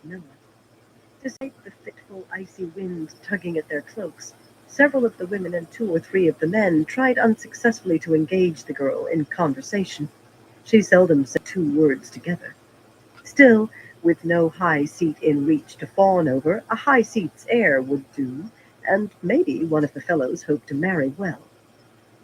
Aramilla. Despite the fitful, icy wind tugging at their cloaks, several of the women and two or three of the men tried unsuccessfully to engage the girl in conversation. She seldom said two words together. Still, with no high seat in reach to fawn over, a high seat's heir would do, and maybe one of the fellows hoped to marry well.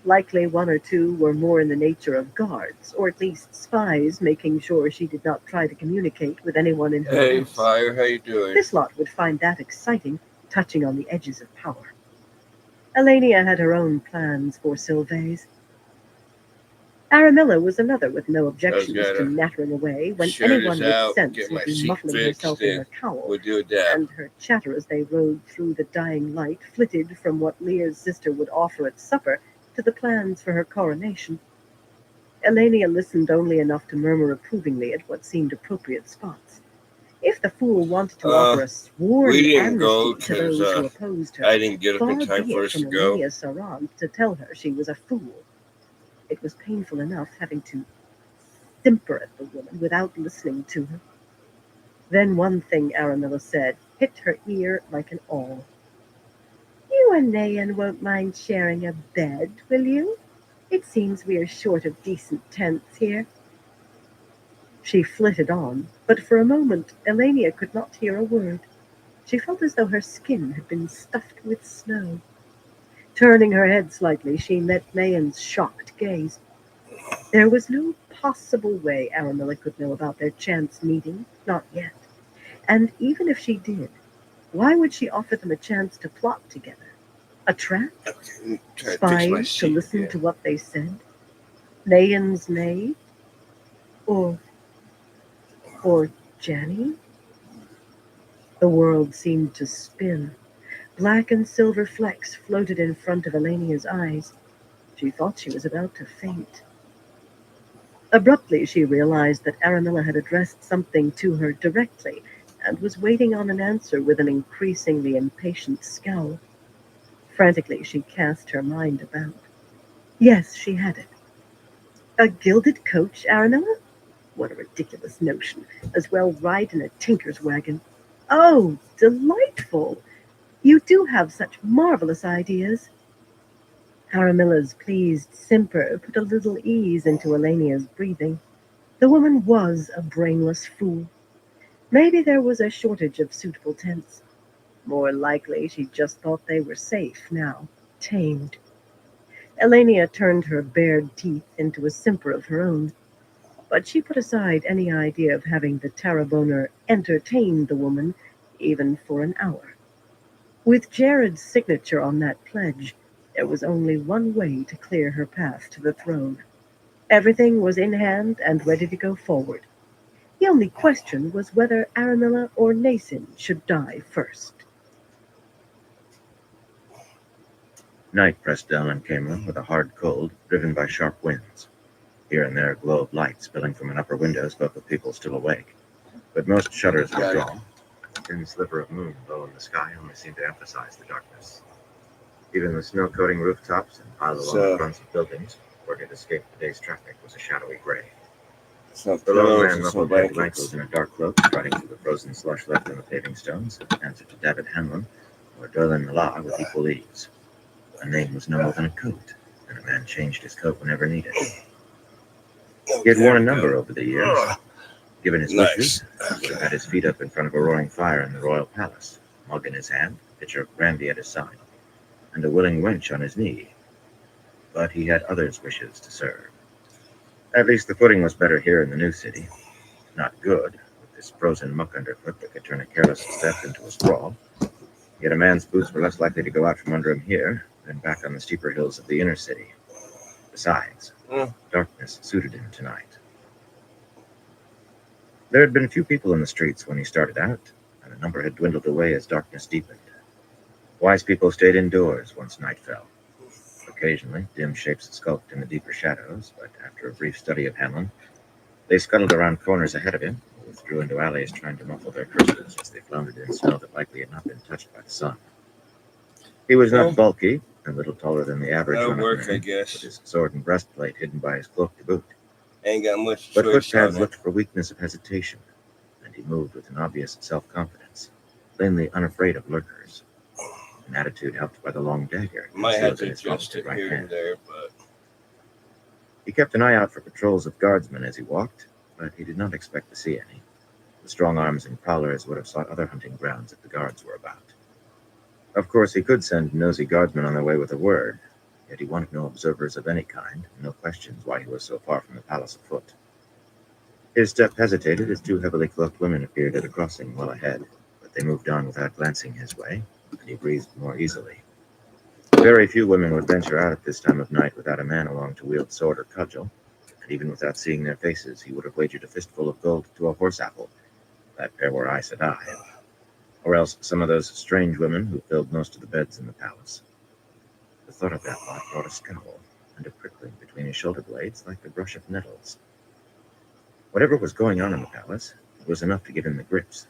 Likely one or two were more in the nature of guards, or at least spies, making sure she did not try to communicate with anyone in her Hey, house. Fire, how you doing? This lot would find that exciting, touching on the edges of power. Elenia had her own plans for Sylvaise. Aramilla was another with no objections to gotta nattering away when shirt anyone is with out, sense get would my be seat muffling fixed, herself in and her cowl, we'll do a dab. and her chatter as they rode through the dying light flitted from what Lear's sister would offer at supper to the plans for her coronation. Elenia listened only enough to murmur approvingly at what seemed appropriate spots. If the fool wanted to offer a We sworn didn't go amnesty to those who because opposed her, I didn't get up in far time be for it us from to go. Elenia Sarant to tell her she was a fool. It was painful enough having to simper at the woman without listening to her. Then one thing Aramilla said hit her ear like an awl. You and Nayan won't mind sharing a bed, will you? It seems we are short of decent tents here. She flitted on, but for a moment Elenia could not hear a word. She felt as though her skin had been stuffed with snow. Turning her head slightly, she met Nayan's shocked gaze. There was no possible way Aramilla could know about their chance meeting, not yet. And even if she did, why would she offer them a chance to plot together? A trap? Okay, try to fix my Spies to seat listen again. to what they said? Nayan's maid? Or Janny? The world seemed to spin. Black and silver flecks floated in front of Elenia's eyes. She thought she was about to faint. Abruptly, she realized that Aramilla had addressed something to her directly and was waiting on an answer with an increasingly impatient scowl. Frantically, she cast her mind about. Yes, she had it. A gilded coach, Aramilla? What a ridiculous notion. As well ride in a tinker's wagon. Oh, delightful! You do have such marvelous ideas. Aramilla's pleased simper put a little ease into Elenia's breathing. The woman was a brainless fool. Maybe there was a shortage of suitable tents. More likely she just thought they were safe now, tamed. Elenia turned her bared teeth into a simper of her own, but she put aside any idea of having the Tarraboner entertain the woman even for an hour. With Jared's signature on that pledge, there was only one way to clear her path to the throne. Everything was in hand and ready to go forward. The only question was whether Aramilla or Nason should die first. Night pressed down on Camelot with a hard cold, driven by sharp winds. Here and there a glow of light spilling from an upper window spoke of people still awake, but most shutters were drawn. A thin sliver of moon low in the sky only seemed to emphasize the darkness. Even the snow-coating rooftops and pile-along fronts of buildings, where it had escaped the day's traffic, was a shadowy gray. Some The lone pillows man and some muffled head to blankets. ankles in a dark cloak, striding through the frozen slush left in the paving stones, answered to David Hanlon or Dolan Millar with equal ease. A name was no more than a coat, and a man changed his coat whenever needed. He had worn a number over the years. Given his wishes, he would have had his feet up in front of a roaring fire in the royal palace, mug in his hand, pitcher of brandy at his side, and a willing wench on his knee. But he had others' wishes to serve. At least the footing was better here in the new city. Not good, with this frozen muck underfoot that could turn a careless step into a sprawl. Yet a man's boots were less likely to go out from under him here than back on the steeper hills of the inner city. Besides, darkness suited him tonight. There had been few people in the streets when he started out, and the number had dwindled away as darkness deepened. Wise people stayed indoors once night fell. Occasionally, dim shapes skulked in the deeper shadows, but after a brief study of Hanlon, they scuttled around corners ahead of him, or withdrew into alleys trying to muffle their curses as they floundered in snow that likely had not been touched by the sun. He was not bulky, and little taller than the average That'll run of work, men, I with guess. his sword and breastplate hidden by his cloak to boot. Ain't got much But choice on footpads it. looked for weakness of hesitation, and and he moved with an obvious self-confidence, plainly unafraid of lurkers, an attitude helped by the long dagger Might have concealed to in his adjust opposite it right here hand. and there, but He kept an eye out for patrols of guardsmen as he walked, but he did not expect to see any. The strong arms and prowlers would have sought other hunting grounds if the guards were about. Of course, he could send nosy guardsmen on their way with a word, yet he wanted no observers of any kind, and no questions why he was so far from the palace afoot. His step hesitated as two heavily cloaked women appeared at a crossing well ahead, but they moved on without glancing his way, and he breathed more easily. Very few women would venture out at this time of night without a man along to wield sword or cudgel, and even without seeing their faces, he would have wagered a fistful of gold to a horse apple. That pair were Aes Sedai, or else some of those strange women who filled most of the beds in the palace. The thought of that lot brought a scowl, and a prickling between his shoulder blades like the brush of nettles. Whatever was going on in the palace, it was enough to give him the grips.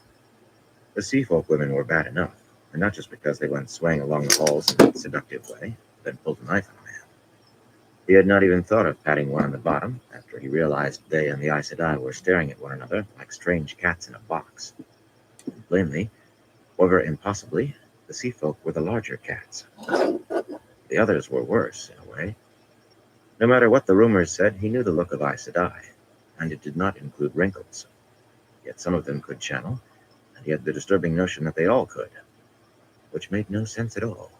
The sea folk women were bad enough, and not just because they went swaying along the halls in a seductive way, then pulled a knife on a man. He had not even thought of patting one on the bottom after he realized they and the Aes Sedai were staring at one another like strange cats in a box. Plainly, however impossibly, the sea folk were the larger cats. The others were worse, in a way. No matter what the rumors said, he knew the look of Aes Sedai, and it did not include wrinkles. Yet some of them could channel, and he had the disturbing notion that they all could, which made no sense at all.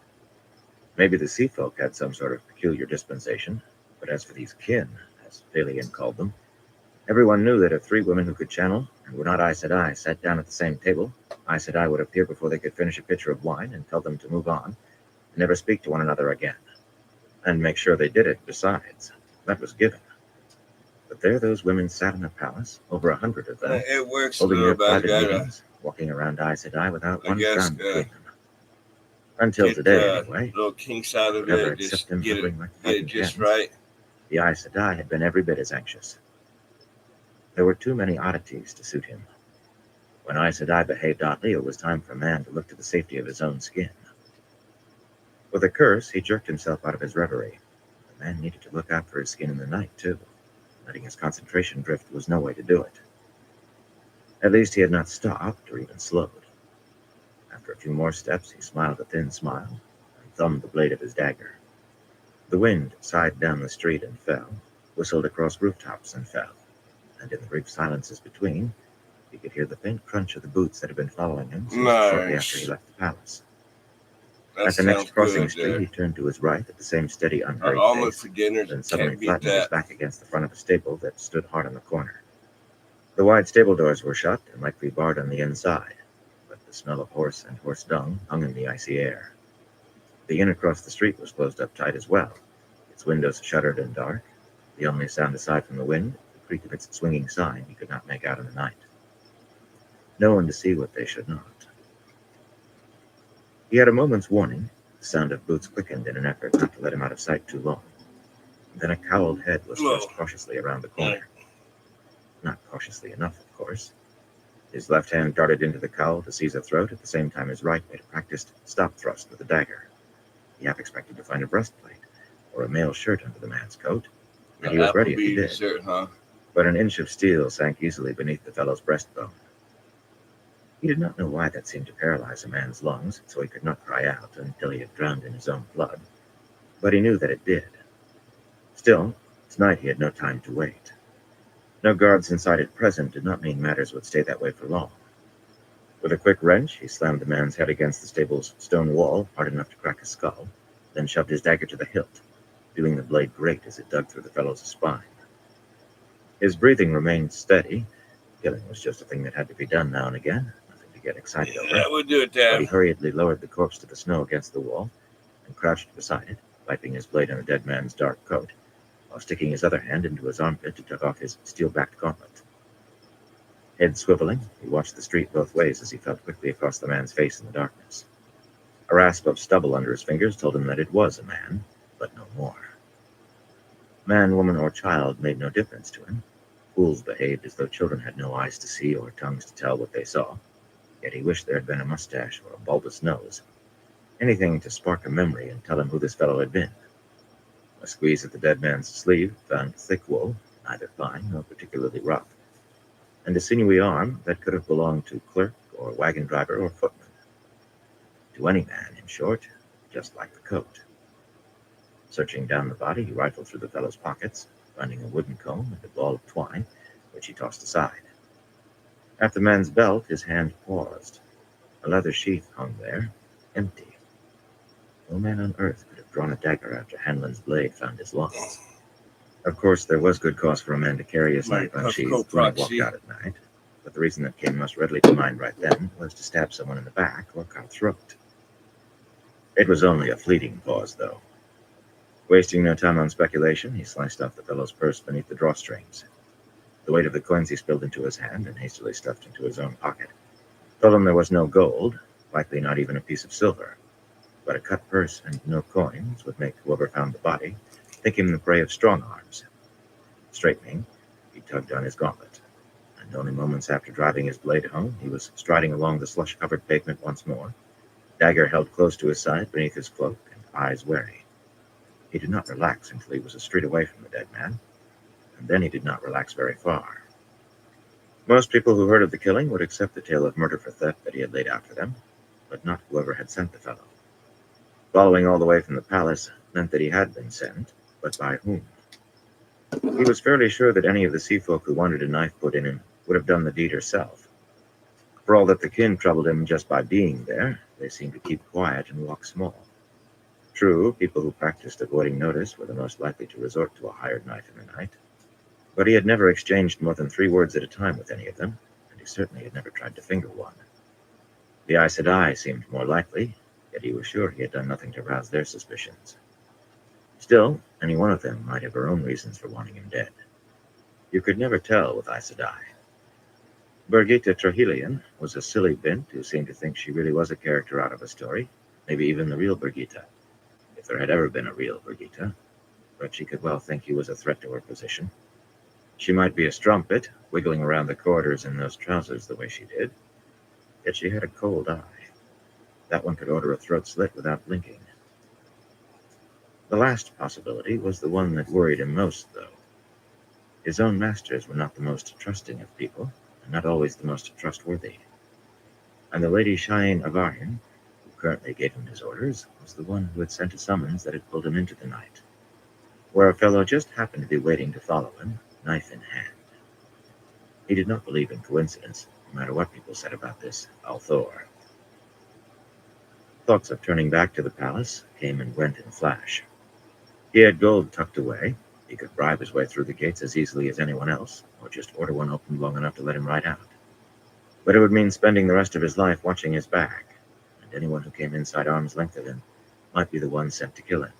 Maybe the sea folk had some sort of peculiar dispensation, but as for these kin, as Phalian called them, everyone knew that if three women who could channel and were not Aes Sedai sat down at the same table, Aes Sedai would appear before they could finish a pitcher of wine and tell them to move on and never speak to one another again. And make sure they did it, besides. That was given. But there those women sat in a palace, over 100 of them, it works a holding little their bit. I private gotta, meetings, walking around Aes Sedai without I one guess, frown between them. Until get today, the anyway. little kinks out of Whatever it, had just set them get it, hovering like get it frightened just hens, right. the Aes Sedai had been every bit as anxious. There were too many oddities to suit him. When Aes Sedai behaved oddly, it was time for man to look to the safety of his own skin. With a curse, he jerked himself out of his reverie. The man needed to look out for his skin in the night, too. Letting his concentration drift was no way to do it. At least he had not stopped or even slowed. After a few more steps, he smiled a thin smile and thumbed the blade of his dagger. The wind sighed down the street and fell, whistled across rooftops and fell, and in the brief silences between, he could hear the faint crunch of the boots that had been following him since shortly after he left the palace. That At the next sounds crossing good street, there. he turned to his right at the same steady, unhurried Almost pace, for dinner. then suddenly Can't beat flattened his that. back against the front of a stable that stood hard on the corner. The wide stable doors were shut and might be barred on the inside, but the smell of horse and horse dung hung in the icy air. The inn across the street was closed up tight as well, its windows shuttered and dark, the only sound aside from the wind, the creak of its swinging sign, he could not make out in the night. No one to see what they should not. He had a moment's warning. The sound of boots quickened in an effort not to let him out of sight too long. Then a cowled head was thrust cautiously around the corner. Not cautiously enough, of course. His left hand darted into the cowl to seize a throat at the same time his right made a practiced stop thrust with a dagger. He half expected to find a breastplate or a mail shirt under the man's coat, and he was ready if he did. Shirt, huh? But an inch of steel sank easily beneath the fellow's breastbone. He did not know why that seemed to paralyze a man's lungs, so he could not cry out until he had drowned in his own blood. But he knew that it did. Still, tonight he had no time to wait. No guards inside at present did not mean matters would stay that way for long. With a quick wrench, he slammed the man's head against the stable's stone wall hard enough to crack his skull, then shoved his dagger to the hilt, feeling the blade grate as it dug through the fellow's spine. His breathing remained steady. Killing was just a thing that had to be done now and again, nothing to get excited over. That would do it, But he Dad. hurriedly lowered the corpse to the snow against the wall and crouched beside it, wiping his blade on the dead man's dark coat, while sticking his other hand into his armpit to tug off his steel-backed gauntlet. Head swiveling, he watched the street both ways as he felt quickly across the man's face in the darkness. A rasp of stubble under his fingers told him that it was a man, but no more. Man, woman, or child made no difference to him. Fools behaved as though children had no eyes to see or tongues to tell what they saw, yet he wished there had been a mustache or a bulbous nose. Anything to spark a memory and tell him who this fellow had been. A squeeze at the dead man's sleeve found thick wool, neither fine nor particularly rough. and a sinewy arm that could have belonged to clerk or wagon driver or footman. To any man, in short, just like the coat. Searching down the body, he rifled through the fellow's pockets, finding a wooden comb and a ball of twine, which he tossed aside. At the man's belt, his hand paused. A leather sheath hung there, empty. No man on earth could have drawn a dagger after Hanlon's blade found his lungs. Of course, there was good cause for a man to carry his knife unsheathed when he walked out at night, but the reason that came most readily to mind right then was to stab someone in the back or cut a throat. It was only a fleeting pause, though. Wasting no time on speculation, he sliced off the fellow's purse beneath the drawstrings. The weight of the coins he spilled into his hand and hastily stuffed into his own pocket told him there was no gold, likely not even a piece of silver, but a cut purse and no coins would make whoever found the body think him the prey of strong arms. Straightening, he tugged on his gauntlet, and only moments after driving his blade home, he was striding along the slush-covered pavement once more, dagger held close to his side beneath his cloak and eyes wary. He did not relax until he was a street away from the dead man, and then he did not relax very far. Most people who heard of the killing would accept the tale of murder for theft that he had laid out for them, but not whoever had sent the fellow. Following all the way from the palace meant that he had been sent, but by whom? He was fairly sure that any of the sea folk who wanted a knife put in him would have done the deed herself. For all that the kin troubled him just by being there, they seemed to keep quiet and walk small. True, people who practiced avoiding notice were the most likely to resort to a hired knife in the night, but he had never exchanged more than 3 words at a time with any of them, and he certainly had never tried to finger one. The Aes Sedai seemed more likely, yet he was sure he had done nothing to rouse their suspicions. Still, any one of them might have her own reasons for wanting him dead. You could never tell with Aes Sedai. Birgitte Trahilian was a silly bint who seemed to think she really was a character out of a story, maybe even the real Birgitte, if there had ever been a real Birgitte, but she could well think he was a threat to her position. She might be a strumpet, wiggling around the corridors in those trousers the way she did, yet she had a cold eye. That one could order a throat slit without blinking. The last possibility was the one that worried him most, though. His own masters were not the most trusting of people, and not always the most trustworthy. And the Lady Cheyenne of Arhin, who currently gave him his orders, was the one who had sent a summons that had pulled him into the night, where a fellow just happened to be waiting to follow him, knife in hand. He did not believe in coincidence, no matter what people said about this Althor. Thoughts of turning back to the palace came and went in a flash. He had gold tucked away. He could bribe his way through the gates as easily as anyone else, or just order one opened long enough to let him ride out. But it would mean spending the rest of his life watching his back, and anyone who came inside arm's length of him might be the one sent to kill him.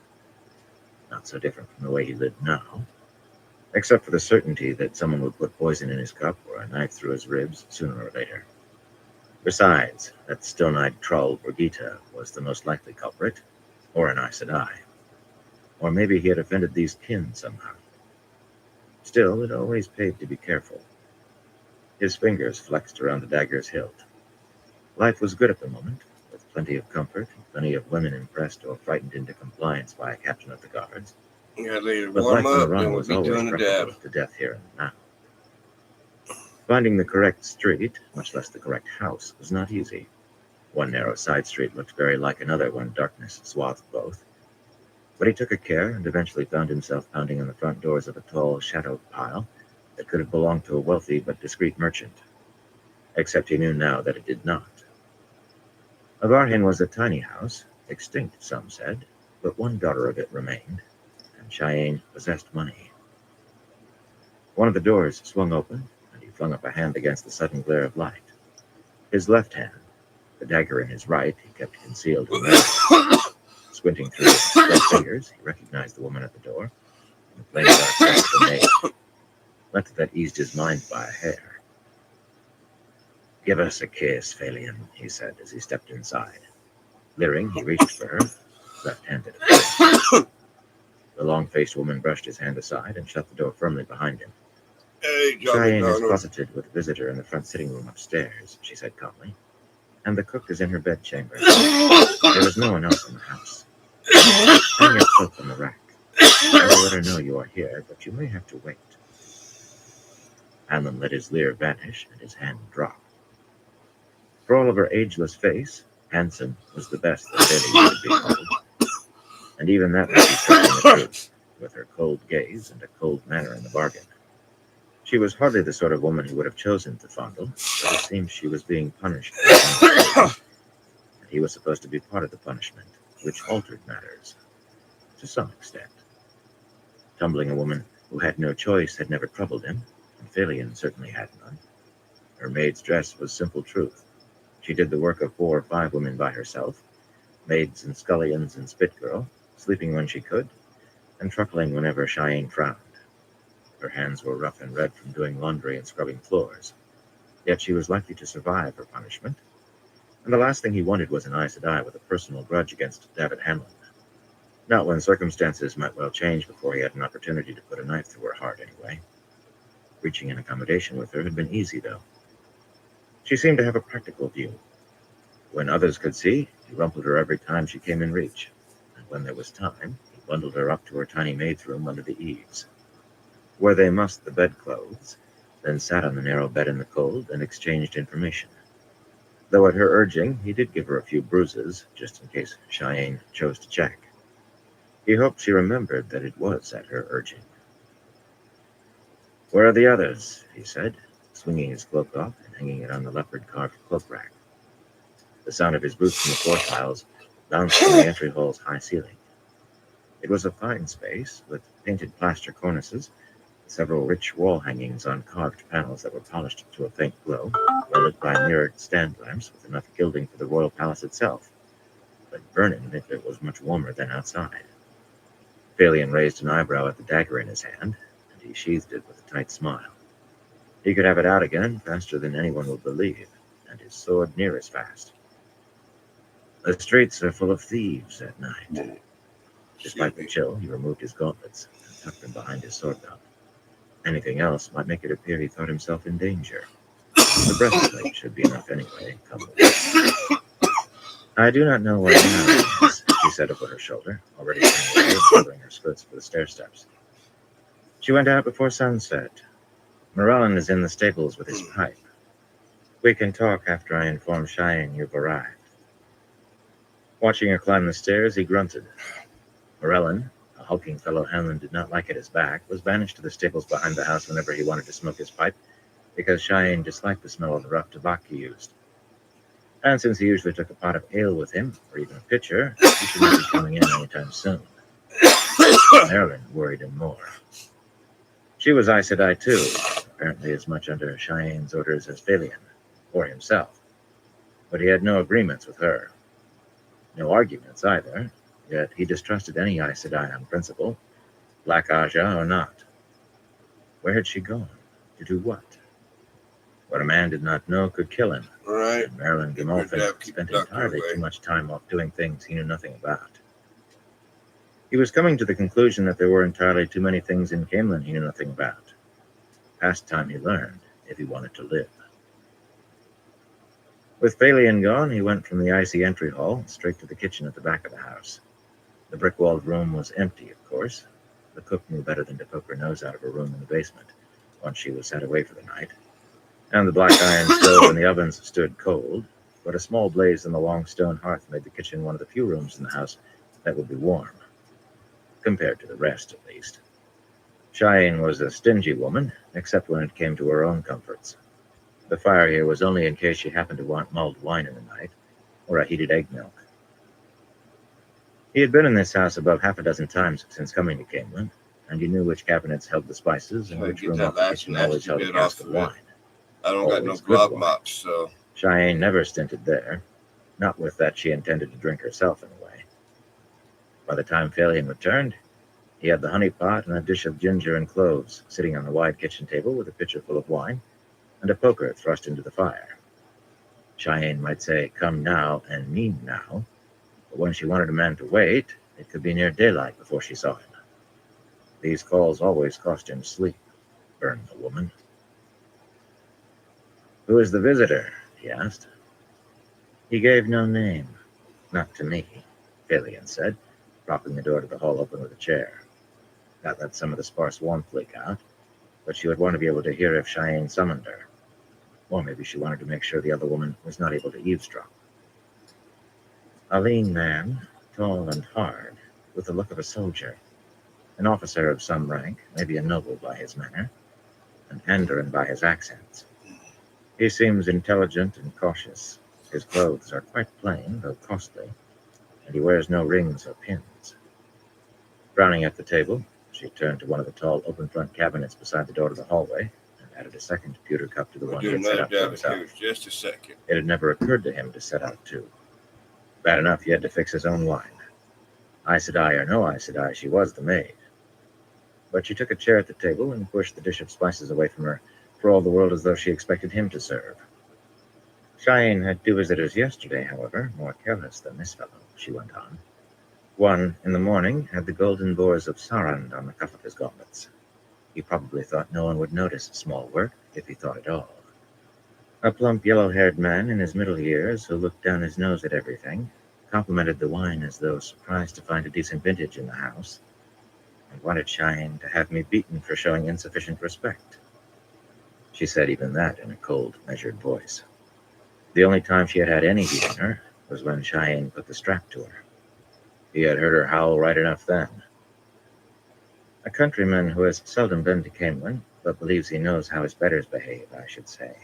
Not so different from the way he lived now, except for the certainty that someone would put poison in his cup or a knife through his ribs sooner or later. Besides, that stone-eyed troll Birgitte was the most likely culprit, or an Aes Sedai. Or maybe he had offended these kin somehow. Still, it always paid to be careful. His fingers flexed around the dagger's hilt. Life was good at the moment, with plenty of comfort and plenty of women impressed or frightened into compliance by a captain of the guards. Yeah, later But warm life on the up, run then we'll was be always doing the dab. preferable to death here and now. Finding the correct street, much less the correct house, was not easy. One narrow side street looked very like another when darkness swathed both. But he took a care and eventually found himself pounding on the front doors of a tall, shadowed pile that could have belonged to a wealthy but discreet merchant. Except he knew now that it did not. Avarhin was a tiny house, extinct, some said, but one daughter of it remained, and Cheyenne possessed money. One of the doors swung open, and he flung up a hand against the sudden glare of light. His left hand, the dagger in his right, he kept concealed in the Squinting through his spread fingers, he recognized the woman at the door, and the plain dark face of the maid. Not that eased his mind by a hair. "Give us a kiss, Phalian," he said as he stepped inside. Leering, he reached for her, left-handed. The long-faced woman brushed his hand aside and shut the door firmly behind him. Hey, "Cheyenne is Johnny. closeted with a visitor in the front sitting room upstairs," she said calmly, "and the cook is in her bedchamber. There is no one else in the house. Hang your cloak on the rack. I will let her know you are here, but you may have to wait." Hanlon let his leer vanish and his hand drop. For all of her ageless face, handsome was the best that Bailey could be called, and even that would be stretching the truth, with her cold gaze and a cold manner in the bargain. She was hardly the sort of woman he would have chosen to fondle, but it seemed she was being punished for something, and he was supposed to be part of the punishment, which altered matters, to some extent. Tumbling a woman who had no choice had never troubled him, and Phalion certainly had none. Her maid's dress was simple truth. She did the work of 4 or 5 women by herself, maids and scullions and spit girl, sleeping when she could, and truckling whenever Cheyenne frowned. Her hands were rough and red from doing laundry and scrubbing floors, yet she was likely to survive her punishment, and the last thing he wanted was an Aes Sedai with a personal grudge against David Hanlon. Not when circumstances might well change before he had an opportunity to put a knife through her heart anyway. Reaching an accommodation with her had been easy, though. She seemed to have a practical view. When others could see, he rumpled her every time she came in reach, and when there was time, he bundled her up to her tiny maid's room under the eaves, where they mussed the bedclothes, then sat on the narrow bed in the cold and exchanged information. Though at her urging, he did give her a few bruises, just in case Cheyenne chose to check. He hoped she remembered that it was at her urging. "Where are the others?" he said, swinging his cloak off and hanging it on the leopard-carved cloak rack. The sound of his boots from the floor tiles bounced from the entry hall's high ceiling. It was a fine space, with painted plaster cornices, several rich wall hangings on carved panels that were polished to a faint glow, lit by mirrored stand lamps with enough gilding for the royal palace itself, but burning if it was much warmer than outside. Phalion raised an eyebrow at the dagger in his hand, and he sheathed it with a tight smile. He could have it out again faster than anyone would believe, and his sword near as fast. The streets are full of thieves at night. Despite the chill, he removed his gauntlets and tucked them behind his sword belt. Anything else might make it appear he thought himself in danger. The breastplate should be enough anyway, come with. "I do not know where Morellin is," she said over her shoulder, already gathering her skirts for the stair steps. "She went out before sunset. Morellin is in the stables with his pipe. We can talk after I inform Cheyenne you've arrived." Watching her climb the stairs, he grunted. Morellin, a hulking fellow Hanlon did not like at his back, was banished to the stables behind the house whenever he wanted to smoke his pipe, because Cheyenne disliked the smell of the rough tobacco he used. And since he usually took a pot of ale with him, or even a pitcher, he should not be coming in anytime soon. Morellin worried him more. She was Aes Sedai too, apparently as much under Cheyenne's orders as Phalion, or himself. But he had no agreements with her. No arguments either, yet he distrusted any Aes Sedai on principle, Black Aja or not. Where had she gone? To do what? What a man did not know could kill him, Right. and Marilyn Gimolfin Keep spent the doctor entirely away. too much time off doing things he knew nothing about. He was coming to the conclusion that there were entirely too many things in Camelin he knew nothing about. Past time he learned, if he wanted to live. With Phalion gone, he went from the icy entry hall straight to the kitchen at the back of the house. The brick-walled room was empty, of course. The cook knew better than to poke her nose out of her room in the basement, once she was sent away for the night. And the black iron stove and the ovens stood cold, but a small blaze in the long stone hearth made the kitchen one of the few rooms in the house that would be warm. Compared to the rest, at least. Cheyenne was a stingy woman, except when it came to her own comforts. The fire here was only in case she happened to want mulled wine in the night, or a heated egg milk. He had been in this house above half a dozen times since coming to Camelin, and he knew which cabinets held the spices and I which get room that off the last kitchen always nasty held a bit cask off of of it. wine. I don't got no Always good glove wine. mops, so Cheyenne never stinted there, not with that she intended to drink herself anyway. By the time Phalion returned, he had the honey pot and a dish of ginger and cloves sitting on the wide kitchen table with a pitcher full of wine and a poker thrust into the fire. Cheyenne might say, "Come now," and mean now, but when she wanted a man to wait, it could be near daylight before she saw him. These calls always cost him sleep. Burn the woman. "Who is the visitor?" he asked. He gave no name. "Not to me," Phalion said, propping the door to the hall open with a chair. That let some of the sparse warmth leak out. but she would want to be able to hear if Cheyenne summoned her. Or maybe she wanted to make sure the other woman was not able to eavesdrop. A lean man, tall and hard, with the look of a soldier, an officer of some rank, maybe a noble by his manner, an Andoran by his accents. He seems intelligent and cautious. His clothes are quite plain, though costly, and he wears no rings or pins. Frowning at the table, she turned to one of the tall open-front cabinets beside the door to the hallway and added a second pewter cup to the We'll one he do had set another up for dab at himself. yours just a second. It had never occurred to him to set out two. Bad enough he had to fix his own wine. Aes Sedai or no Aes Sedai, she was the maid. But she took a chair at the table and pushed the dish of spices away from her, for all the world as though she expected him to serve. Cheyenne had two visitors yesterday, however, more careless than this fellow, she went on. One, in the morning, had the golden boars of Sarand on the cuff of his gauntlets. He probably thought no one would notice small work, if he thought at all. A plump, yellow-haired man in his middle years, who looked down his nose at everything, complimented the wine as though surprised to find a decent vintage in the house, and wanted Cheyenne to have me beaten for showing insufficient respect. She said even that in a cold, measured voice. The only time she had had any heat in her was when Cheyenne put the strap to her. He had heard her howl right enough then. A countryman who has seldom been to Camelin, but believes he knows how his betters behave, I should say.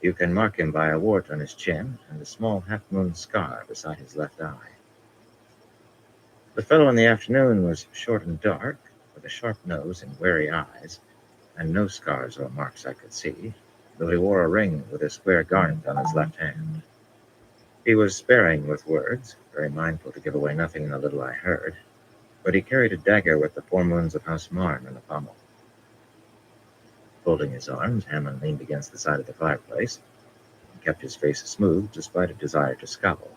You can mark him by a wart on his chin and a small half-moon scar beside his left eye. The fellow in the afternoon was short and dark, with a sharp nose and wary eyes, and no scars or marks I could see, though he wore a ring with a square garnet on his left hand. He was sparing with words, very mindful to give away nothing in the little I heard, but he carried a dagger with the 4 moons of House Marn in the pommel. Folding his arms, Hammond leaned against the side of the fireplace and kept his face smooth despite a desire to scowl.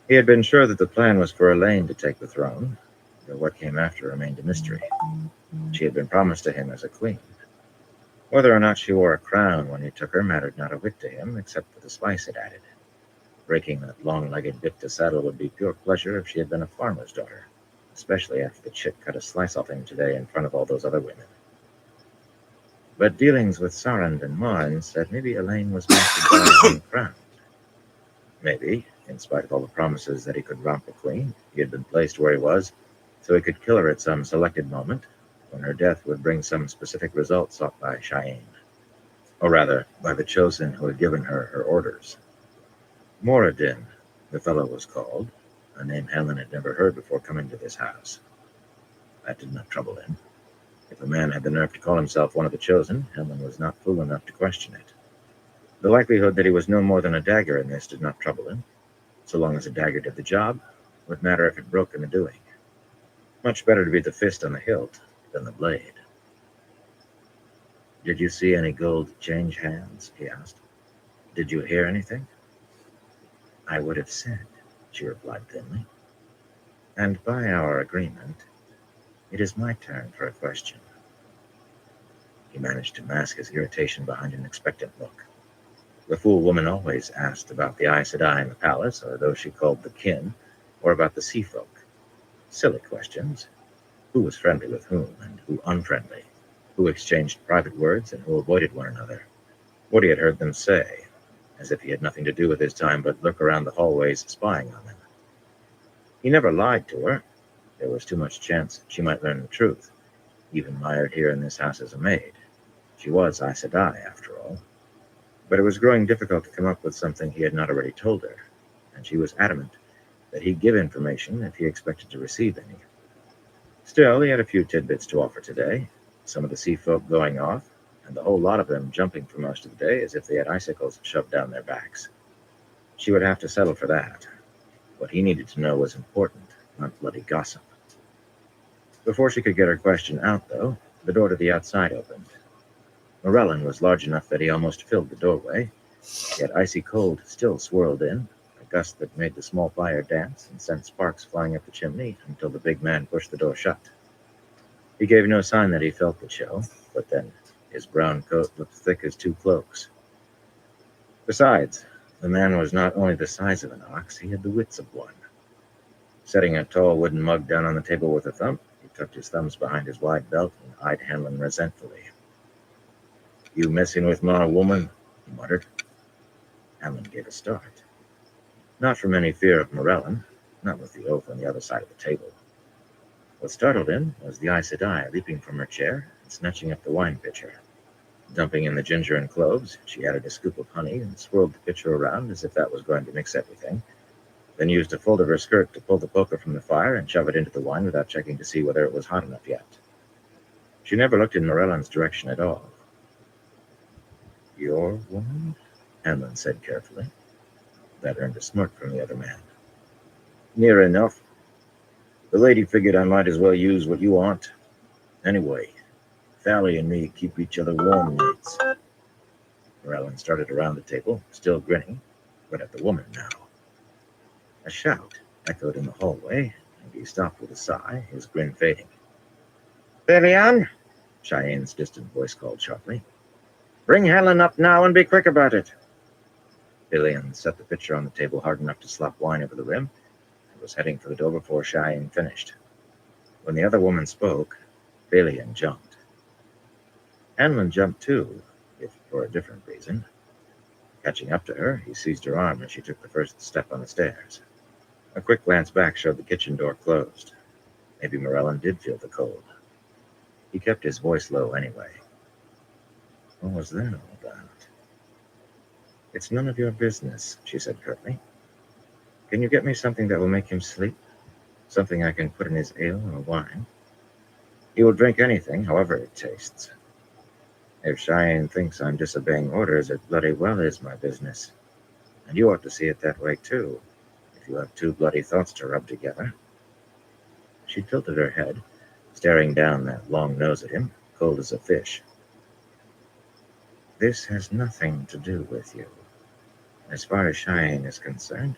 He had been sure that the plan was for Elaine to take the throne, though what came after remained a mystery. She had been promised to him as a queen. Whether or not she wore a crown when he took her mattered not a whit to him, except for the spice it added. Breaking that long-legged bit to saddle would be pure pleasure if she had been a farmer's daughter, especially after the chit cut a slice off him today in front of all those other women. But dealings with Sarand and Marn said maybe Elaine was meant to die uncrowned. Maybe, in spite of all the promises that he could romp a queen, he had been placed where he was, so he could kill her at some selected moment, when her death would bring some specific result sought by Cheyenne. Or rather, by the chosen who had given her her orders. Moradin, the fellow was called, a name Helen had never heard before coming to this house. That did not trouble him. If a man had the nerve to call himself one of the chosen, Helen was not fool enough to question it. The likelihood that he was no more than a dagger in this did not trouble him. So long as a dagger did the job, it would matter if it broke in the doing. Much better to be the fist on the hilt than the blade. Did you see any gold change hands? He asked. Did you hear anything? I would have said, she replied thinly. And by our agreement, it is my turn for a question. He managed to mask his irritation behind an expectant look. The fool woman always asked about the Aes Sedai in the palace, or those she called the kin, or about the sea folk. Silly questions. Who was friendly with whom, and who unfriendly? Who exchanged private words, and who avoided one another? What he had heard them say, as if he had nothing to do with his time but lurk around the hallways spying on them. He never lied to her. There was too much chance she might learn the truth, even mired here in this house as a maid. She was Aes Sedai, after all. But it was growing difficult to come up with something he had not already told her, and she was adamant that he'd give information if he expected to receive any. Still, he had a few tidbits to offer today, some of the sea folk going off, and the whole lot of them jumping for most of the day as if they had icicles shoved down their backs. She would have to settle for that. What he needed to know was important, not bloody gossip. Before she could get her question out, though, the door to the outside opened. Morellon was large enough that he almost filled the doorway, yet icy cold still swirled in, a gust that made the small fire dance and sent sparks flying up the chimney until the big man pushed the door shut. He gave no sign that he felt the chill, but then his brown coat looked thick as 2 cloaks. Besides, the man was not only the size of an ox, he had the wits of one. Setting a tall wooden mug down on the table with a thump, he tucked his thumbs behind his wide belt and eyed Hanlon resentfully. "You messing with my woman?" he muttered. Hanlon gave a start. Not from any fear of Morellon, not with the oath on the other side of the table. What startled him was the Aes Sedai leaping from her chair and snatching up the wine pitcher. Dumping in the ginger and cloves, she added a scoop of honey and swirled the pitcher around as if that was going to mix everything, then used a fold of her skirt to pull the poker from the fire and shove it into the wine without checking to see whether it was hot enough yet. She never looked in Morellon's direction at all. "Your woman?" Hanlon said carefully. That earned a smirk from the other man. "Near enough. The lady figured I might as well use what you want. Anyway, Thally and me keep each other warm nights." Morellon started around the table, still grinning, but at the woman now. A shout echoed in the hallway, and he stopped with a sigh, his grin fading. "Belian!" Cheyenne's distant voice called sharply. "Bring Helen up now and be quick about it." Belian set the pitcher on the table hard enough to slop wine over the rim and was heading for the door before Cheyenne finished. When the other woman spoke, Belian jumped. Hanlon jumped too, if for a different reason. Catching up to her, he seized her arm as she took the first step on the stairs. A quick glance back showed the kitchen door closed. Maybe Morellon did feel the cold. He kept his voice low anyway. What was that all about? "It's none of your business," she said curtly. "Can you get me something that will make him sleep? Something I can put in his ale or wine? He will drink anything, however it tastes. If Cheyenne thinks I'm disobeying orders, it bloody well is my business. And you ought to see it that way too, if you have two bloody thoughts to rub together." She tilted her head, staring down that long nose at him, cold as a fish. "This has nothing to do with you. As far as Cheyenne is concerned,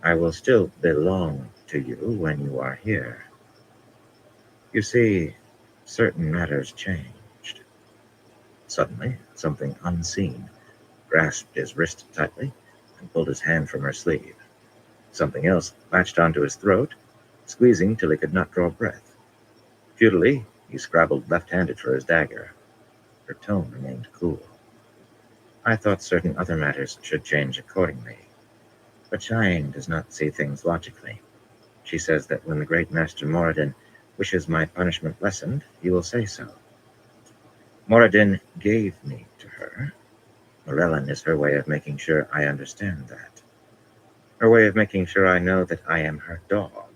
I will still belong to you when you are here. You see, certain matters changed." Suddenly, something unseen grasped his wrist tightly and pulled his hand from her sleeve. Something else latched onto his throat, squeezing till he could not draw breath. Futilely, he scrabbled left-handed for his dagger. Her tone remained cool. "I thought certain other matters should change accordingly. But Cheyenne does not see things logically. She says that when the great Master Moradin wishes my punishment lessened, he will say so. Moradin gave me to her. Morellon is her way of making sure I understand that. Her way of making sure I know that I am her dog,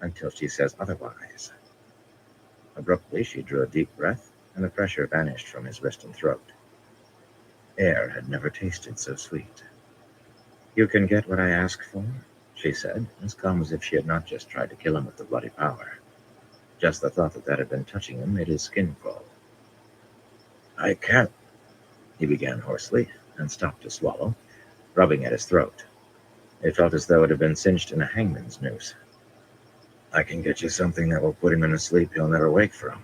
until she says otherwise." Abruptly, she drew a deep breath, and the pressure vanished from his wrist and throat. Air had never tasted so sweet. "You can get what I ask for," she said, as calm as if she had not just tried to kill him with the bloody power. Just the thought that had been touching him made his skin crawl. "I can't," he began hoarsely, and stopped to swallow, rubbing at his throat. It felt as though it had been cinched in a hangman's noose. "I can get you something that will put him in a sleep he'll never wake from."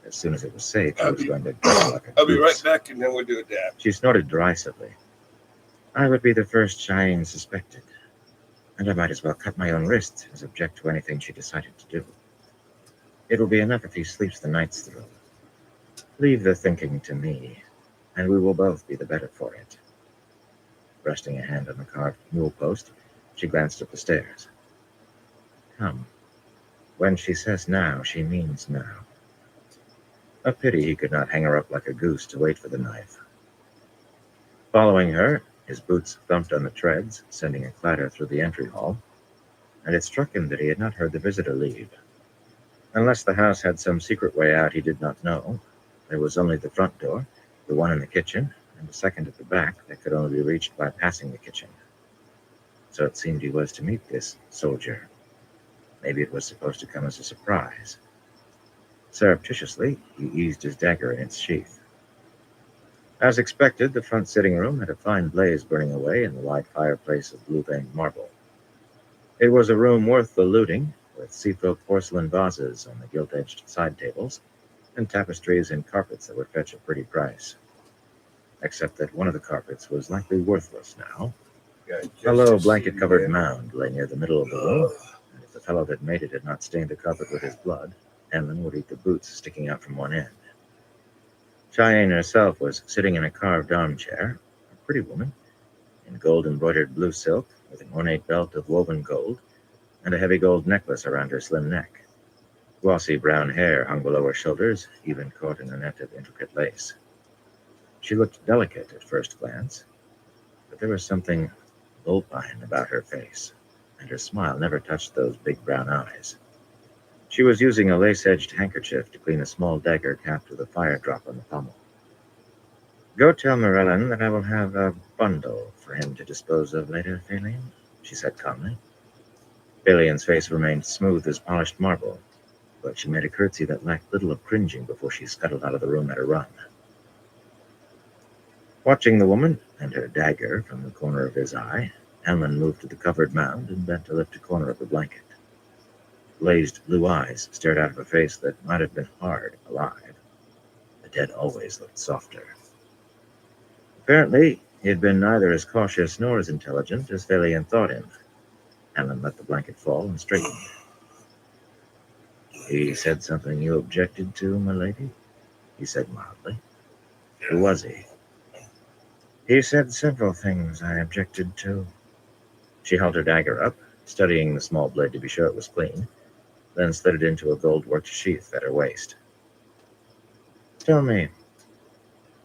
As soon as it was safe, he was going to go like a I'll be right goose. back, and then we'll do a dab. She snorted derisively. "I would be the first Cheyenne suspected, and I might as well cut my own wrists as object to anything she decided to do. It will be enough if he sleeps the nights through. Leave the thinking to me, and we will both be the better for it." Resting a hand on the carved mule post, she glanced up the stairs. "Come. When she says now, she means now." A pity he could not hang her up like a goose to wait for the knife. Following her, his boots thumped on the treads, sending a clatter through the entry hall, and it struck him that he had not heard the visitor leave. Unless the house had some secret way out he did not know, there was only the front door, the one in the kitchen, and a second at the back that could only be reached by passing the kitchen. So it seemed he was to meet this soldier. Maybe it was supposed to come as a surprise. Surreptitiously, he eased his dagger in its sheath. As expected, the front sitting room had a fine blaze burning away in the wide fireplace of blue-veined marble. It was a room worth the looting, with seafoam porcelain vases on the gilt-edged side tables, and tapestries and carpets that would fetch a pretty price. Except that one of the carpets was likely worthless now. A low blanket-covered mound lay near the middle of the room, and if the fellow that made it had not stained the carpet with his blood, Hanlon would eat the boots sticking out from one end. Cheyenne herself was sitting in a carved armchair, a pretty woman, in gold-embroidered blue silk, with an ornate belt of woven gold, and a heavy gold necklace around her slim neck. Glossy brown hair hung below her shoulders, even caught in a net of intricate lace. She looked delicate at first glance, but there was something vulpine about her face, and her smile never touched those big brown eyes. She was using a lace-edged handkerchief to clean a small dagger capped with a fire drop on the pommel. "Go tell Morellon that I will have a bundle for him to dispose of later, Phalion," she said calmly. Phalion's face remained smooth as polished marble, but she made a curtsy that lacked little of cringing before she scuttled out of the room at a run. Watching the woman and her dagger from the corner of his eye, Hanlon moved to the covered mound and bent to lift a corner of the blanket. Glazed blue eyes stared out of a face that might have been hard, alive. The dead always looked softer. Apparently, he had been neither as cautious nor as intelligent as Phalion thought him. Hanlon let the blanket fall and straightened. "He said something you objected to, my lady?" he said mildly. "Who was he?" "He said several things I objected to." She held her dagger up, studying the small blade to be sure it was clean, then slid it into a gold-worked sheath at her waist. "Tell me,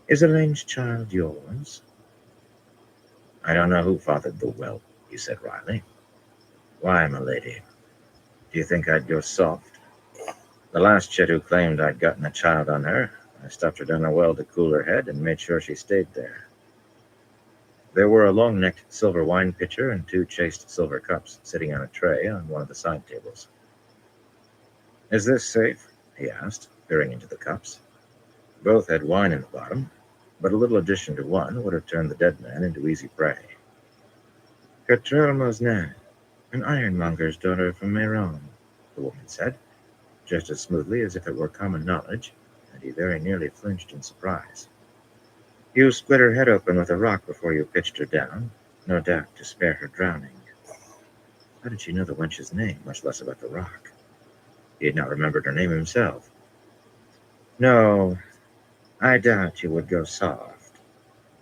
is Elaine's child yours?" "I don't know who fathered the whelp," he said wryly. "Why, my lady? Do you think I'd go soft? The last chit who claimed I'd gotten a child on her, I stuffed her down a well to cool her head and made sure she stayed there." There were a long-necked silver wine pitcher and 2 chased silver cups sitting on a tray on one of the side tables. "Is this safe?" he asked, peering into the cups. Both had wine in the bottom, but a little addition to one would have turned the dead man into easy prey. "Cottrell Mosnet, an ironmonger's daughter from Meron," the woman said, just as smoothly as if it were common knowledge, and he very nearly flinched in surprise. "You split her head open with a rock before you pitched her down, no doubt to spare her drowning." How did she know the wench's name, much less about the rock? He had not remembered her name himself. "No, I doubt you would go soft,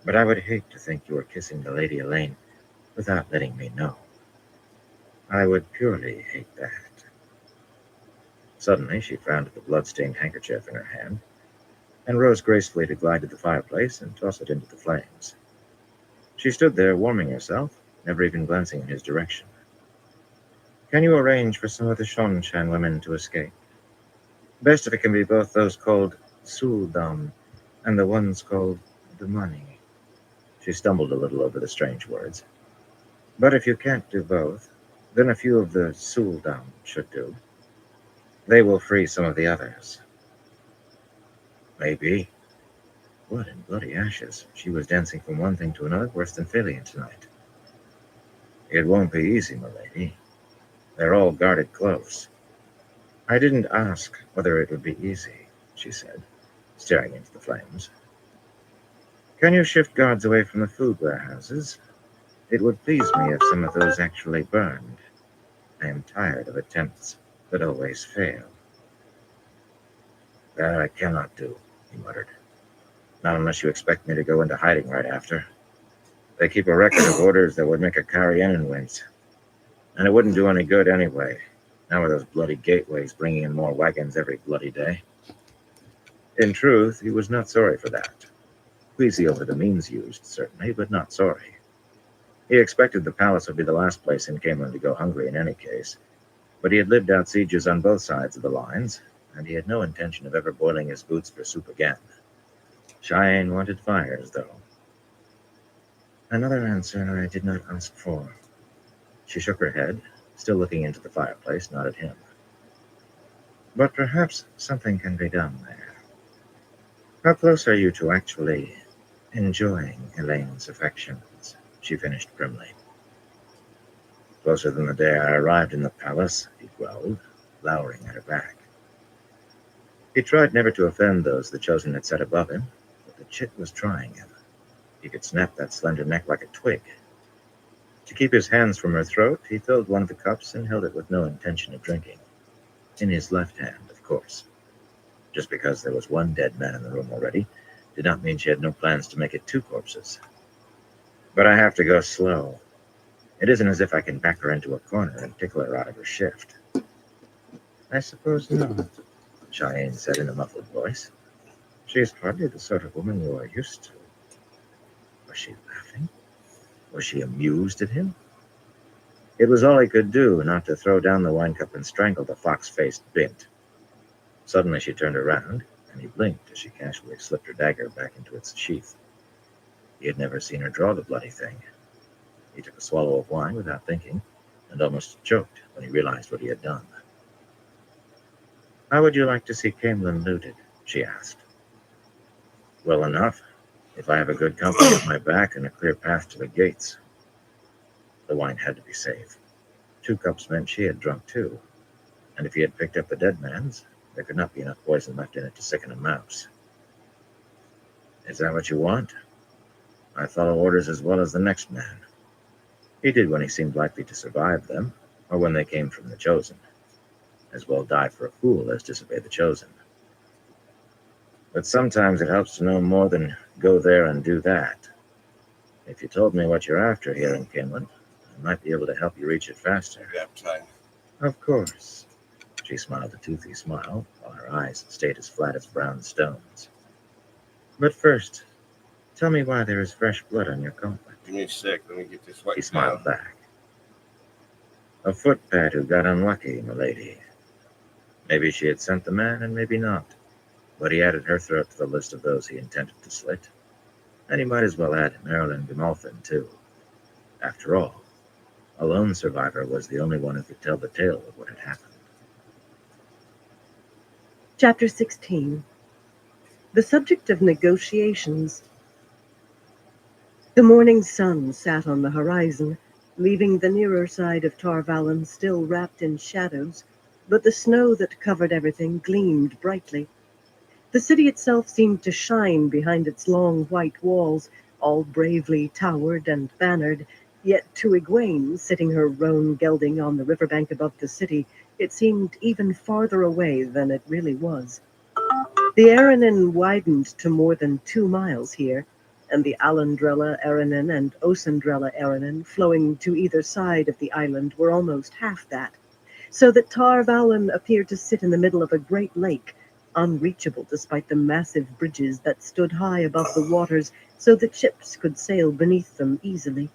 but I would hate to think you were kissing the Lady Elaine without letting me know. I would purely hate that." Suddenly she frowned at the blood-stained handkerchief in her hand, and rose gracefully to glide to the fireplace and toss it into the flames. She stood there warming herself, never even glancing in his direction. "Can you arrange for some of the Shonshan women to escape? Best if it can be both those called Suldam and the ones called the Money." She stumbled a little over the strange words. "But if you can't do both, then a few of the Suldam should do. They will free some of the others." "Maybe." Blood and bloody ashes. She was dancing from one thing to another worse than Phalion tonight. "It won't be easy, my lady. They're all guarded close." "I didn't ask whether it would be easy," she said, staring into the flames. "Can you shift guards away from the food warehouses? It would please me if some of those actually burned. I am tired of attempts that always fail." "That I cannot do," he muttered. "Not unless you expect me to go into hiding right after. They keep a record of orders that would make a Carianan wince. And it wouldn't do any good anyway, now with those bloody gateways bringing in more wagons every bloody day." In truth, he was not sorry for that. Queasy over the means used, certainly, but not sorry. He expected the palace would be the last place in Camelin to go hungry in any case, but he had lived out sieges on both sides of the lines, and he had no intention of ever boiling his boots for soup again. Cheyenne wanted fires, though. "Another answer I did not ask for." She shook her head, still looking into the fireplace, not at him. "But perhaps something can be done there. How close are you to actually enjoying Elaine's affections?" she finished primly. "Closer than the day I arrived in the palace," he growled, lowering at her back. He tried never to offend those the Chosen had set above him, but the chit was trying him. He could snap that slender neck like a twig. To keep his hands from her throat, he filled one of the cups and held it with no intention of drinking. In his left hand, of course. Just because there was one dead man in the room already did not mean she had no plans to make it two corpses. But I have to go slow. It isn't as if I can back her into a corner and tickle her out of her shift. I suppose not, Cheyenne said in a muffled voice. She is hardly the sort of woman you are used to. Was she laughing? Was she amused at him? It was all he could do not to throw down the wine cup and strangle the fox-faced bint. Suddenly she turned around, and he blinked as she casually slipped her dagger back into its sheath. He had never seen her draw the bloody thing. He took a swallow of wine without thinking, and almost choked when he realized what he had done. How would you like to see Camelin looted? She asked. Well enough, if I have a good company at my back and a clear path to the gates. The wine had to be safe. 2 cups meant she had drunk too, and if he had picked up the dead man's, there could not be enough poison left in it to sicken a mouse. Is that what you want? I follow orders as well as the next man. He did when he seemed likely to survive them, or when they came from the Chosen. As well die for a fool as disobey the Chosen. But sometimes it helps to know more than go there and do that. If you told me what you're after here in Camelin, I might be able to help you reach it faster. Nap time. Of course. She smiled a toothy smile, while her eyes stayed as flat as brown stones. But first, tell me why there is fresh blood on your gauntlet. Give me a sec. Let me get this white He smiled back. A footpad who got unlucky, milady. Maybe she had sent the man, and maybe not. But he added her throat to the list of those he intended to slit. And he might as well add Marilyn Gimolfin, too. After all, a lone survivor was the only one who could tell the tale of what had happened. Chapter 16. The subject of negotiations. The morning sun sat on the horizon, leaving the nearer side of Tar Valon still wrapped in shadows, but the snow that covered everything gleamed brightly. The city itself seemed to shine behind its long white walls, all bravely towered and bannered, yet to Egwene, sitting her roan gelding on the riverbank above the city, it seemed even farther away than it really was. The Aranin widened to more than 2 miles here, and the Alandrella Aranin and Osandrella Aranin flowing to either side of the island were almost half that, so that Tar Valon appeared to sit in the middle of a great lake, unreachable despite the massive bridges that stood high above the waters so that ships could sail beneath them easily.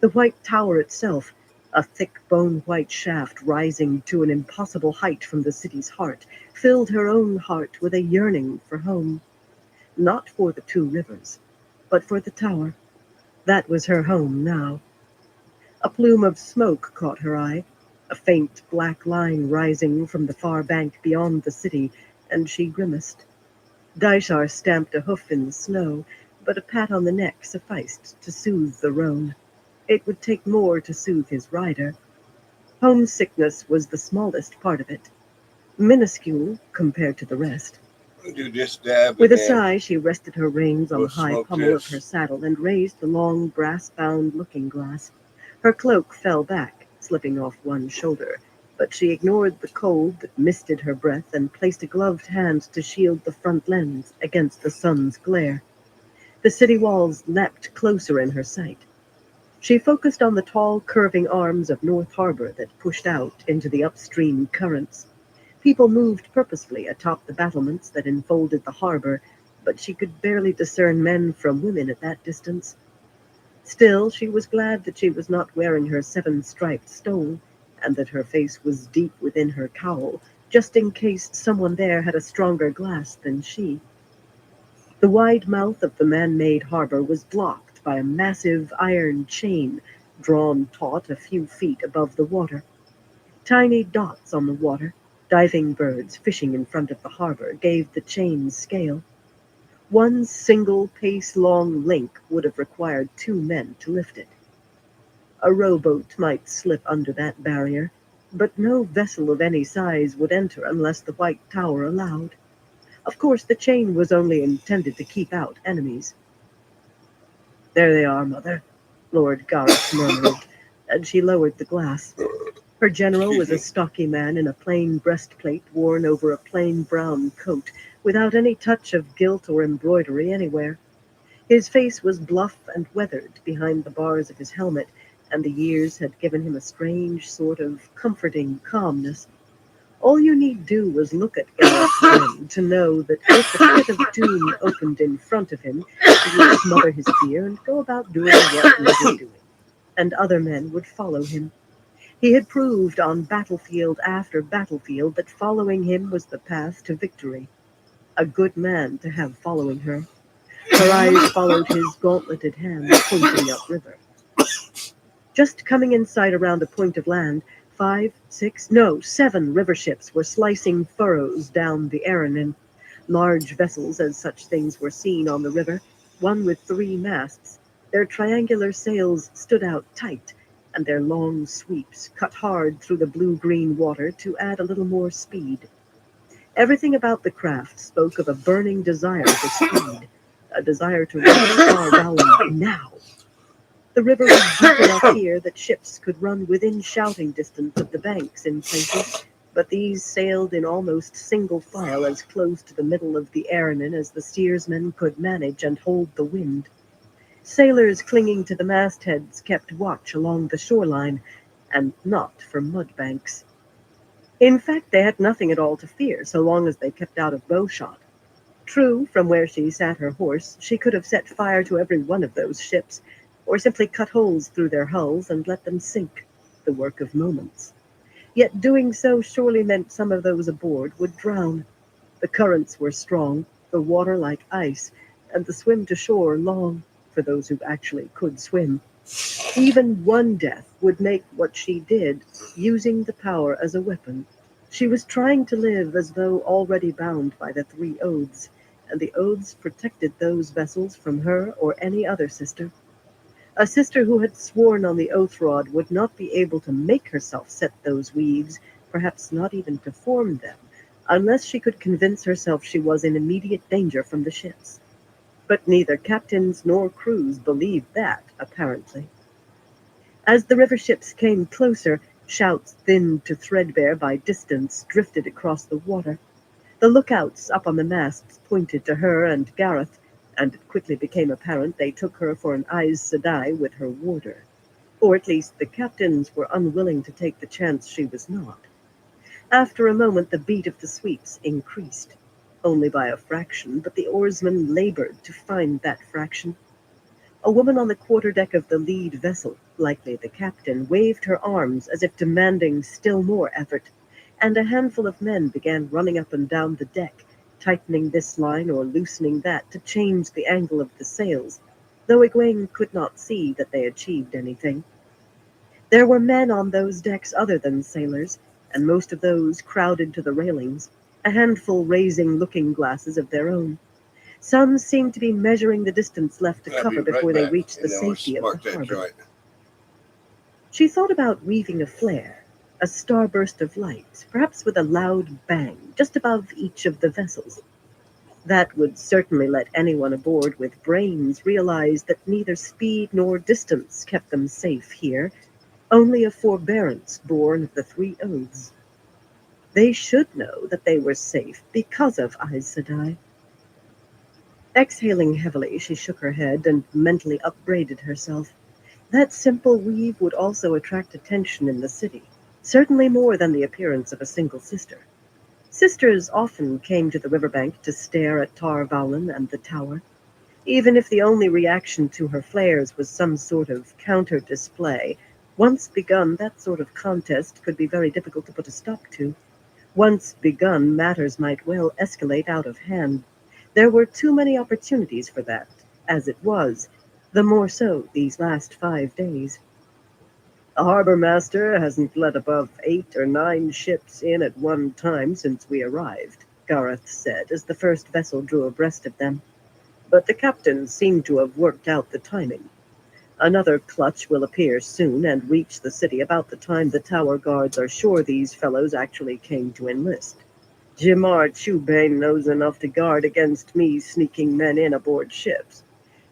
The white tower itself, a thick bone-white shaft rising to an impossible height from the city's heart, filled her own heart with a yearning for home. Not for the 2 rivers, but for the tower. That was her home now. A plume of smoke caught her eye, a faint black line rising from the far bank beyond the city, and she grimaced. Daishar stamped a hoof in the snow, but a pat on the neck sufficed to soothe the roan. It would take more to soothe his rider. Homesickness was the smallest part of it, minuscule compared to the rest. Do this dab. With a sigh, she rested her reins on the We'll high smoke pommel this. of her saddle and raised the long brass-bound looking-glass. Her cloak fell back, slipping off one shoulder, but she ignored the cold that misted her breath and placed a gloved hand to shield the front lens against the sun's glare. The city walls leapt closer in her sight. She focused on the tall, curving arms of North Harbor that pushed out into the upstream currents. People moved purposefully atop the battlements that enfolded the harbor, but she could barely discern men from women at that distance. Still, she was glad that she was not wearing her 7-striped stole, and that her face was deep within her cowl, just in case someone there had a stronger glass than she. The wide mouth of the man-made harbor was blocked by a massive iron chain, drawn taut a few feet above the water. Tiny dots on the water, diving birds fishing in front of the harbor, gave the chain scale. One single pace-long link would have required 2 men to lift it. A rowboat might slip under that barrier, but no vessel of any size would enter unless the white tower allowed. Of course, the chain was only intended to keep out enemies. There they are, Mother. Lord Gareth murmured, and she lowered the glass. Her general Excuse was a me. stocky man in a plain breastplate worn over a plain brown coat, without any touch of gilt or embroidery anywhere. His face was bluff and weathered behind the bars of his helmet, and the years had given him a strange sort of comforting calmness. All you need do was look at Gareth's grin to know that if the pit of doom opened in front of him, he would smother his fear and go about doing what he was doing, and other men would follow him. He had proved on battlefield after battlefield that following him was the path to victory. A good man to have following her. Her eyes followed his gauntleted hand pointing upriver. Just coming in sight around a point of land, 5, 6, no, 7 river ships were slicing furrows down the Aranon. Large vessels, as such things were seen on the river, one with 3 masts. Their triangular sails stood out tight, and their long sweeps cut hard through the blue-green water to add a little more speed. Everything about the craft spoke of a burning desire for speed, a desire to reach Tar Valon now. The river was deep enough here that ships could run within shouting distance of the banks in places, but these sailed in almost single file as close to the middle of the Aranon as the steersmen could manage and hold the wind. Sailors clinging to the mastheads kept watch along the shoreline, and not for mudbanks. In fact, they had nothing at all to fear so long as they kept out of bowshot. True, from where she sat her horse, she could have set fire to every one of those ships, or simply cut holes through their hulls and let them sink, the work of moments. Yet doing so surely meant some of those aboard would drown. The currents were strong, the water like ice, and the swim to shore long, for those who actually could swim. Even one death would make what she did, using the power as a weapon. She was trying to live as though already bound by the 3 oaths, and the oaths protected those vessels from her or any other sister. A sister who had sworn on the oath rod would not be able to make herself set those weaves, perhaps not even to form them, unless she could convince herself she was in immediate danger from the ships. But neither captains nor crews believed that, apparently. As the river ships came closer, shouts thinned to threadbare by distance drifted across the water. The lookouts up on the masts pointed to her and Gareth, and it quickly became apparent they took her for an Aes Sedai with her warder. Or at least the captains were unwilling to take the chance she was not. After a moment the beat of the sweeps increased. Only by a fraction, but the oarsmen labored to find that fraction. A woman on the quarterdeck of the lead vessel, likely the captain, waved her arms as if demanding still more effort, and a handful of men began running up and down the deck, tightening this line or loosening that to change the angle of the sails, though Egwene could not see that they achieved anything. There were men on those decks other than sailors, and most of those crowded to the railings, a handful raising looking-glasses of their own. Some seemed to be measuring the distance left to I'll cover be right before they back. reached the And then we'll safety of spark the that harbor. joint. She thought about weaving a flare, a starburst of light, perhaps with a loud bang, just above each of the vessels. That would certainly let anyone aboard with brains realize that neither speed nor distance kept them safe here, only a forbearance born of the 3 oaths. They should know that they were safe because of Aes Sedai. Exhaling heavily, she shook her head and mentally upbraided herself. That simple weave would also attract attention in the city, certainly more than the appearance of a single sister. Sisters often came to the riverbank to stare at Tar Valon and the tower, even if the only reaction to her flares was some sort of counter-display. Once begun, that sort of contest could be very difficult to put a stop to. Once begun, matters might well escalate out of hand. There were too many opportunities for that, as it was, the more so these last 5 days. The harbor master hasn't let above 8 or 9 ships in at one time since we arrived, Gareth said as the first vessel drew abreast of them. But the captains seem to have worked out the timing. Another clutch will appear soon and reach the city about the time the tower guards are sure these fellows actually came to enlist. Jimar Chubane knows enough to guard against me sneaking men in aboard ships.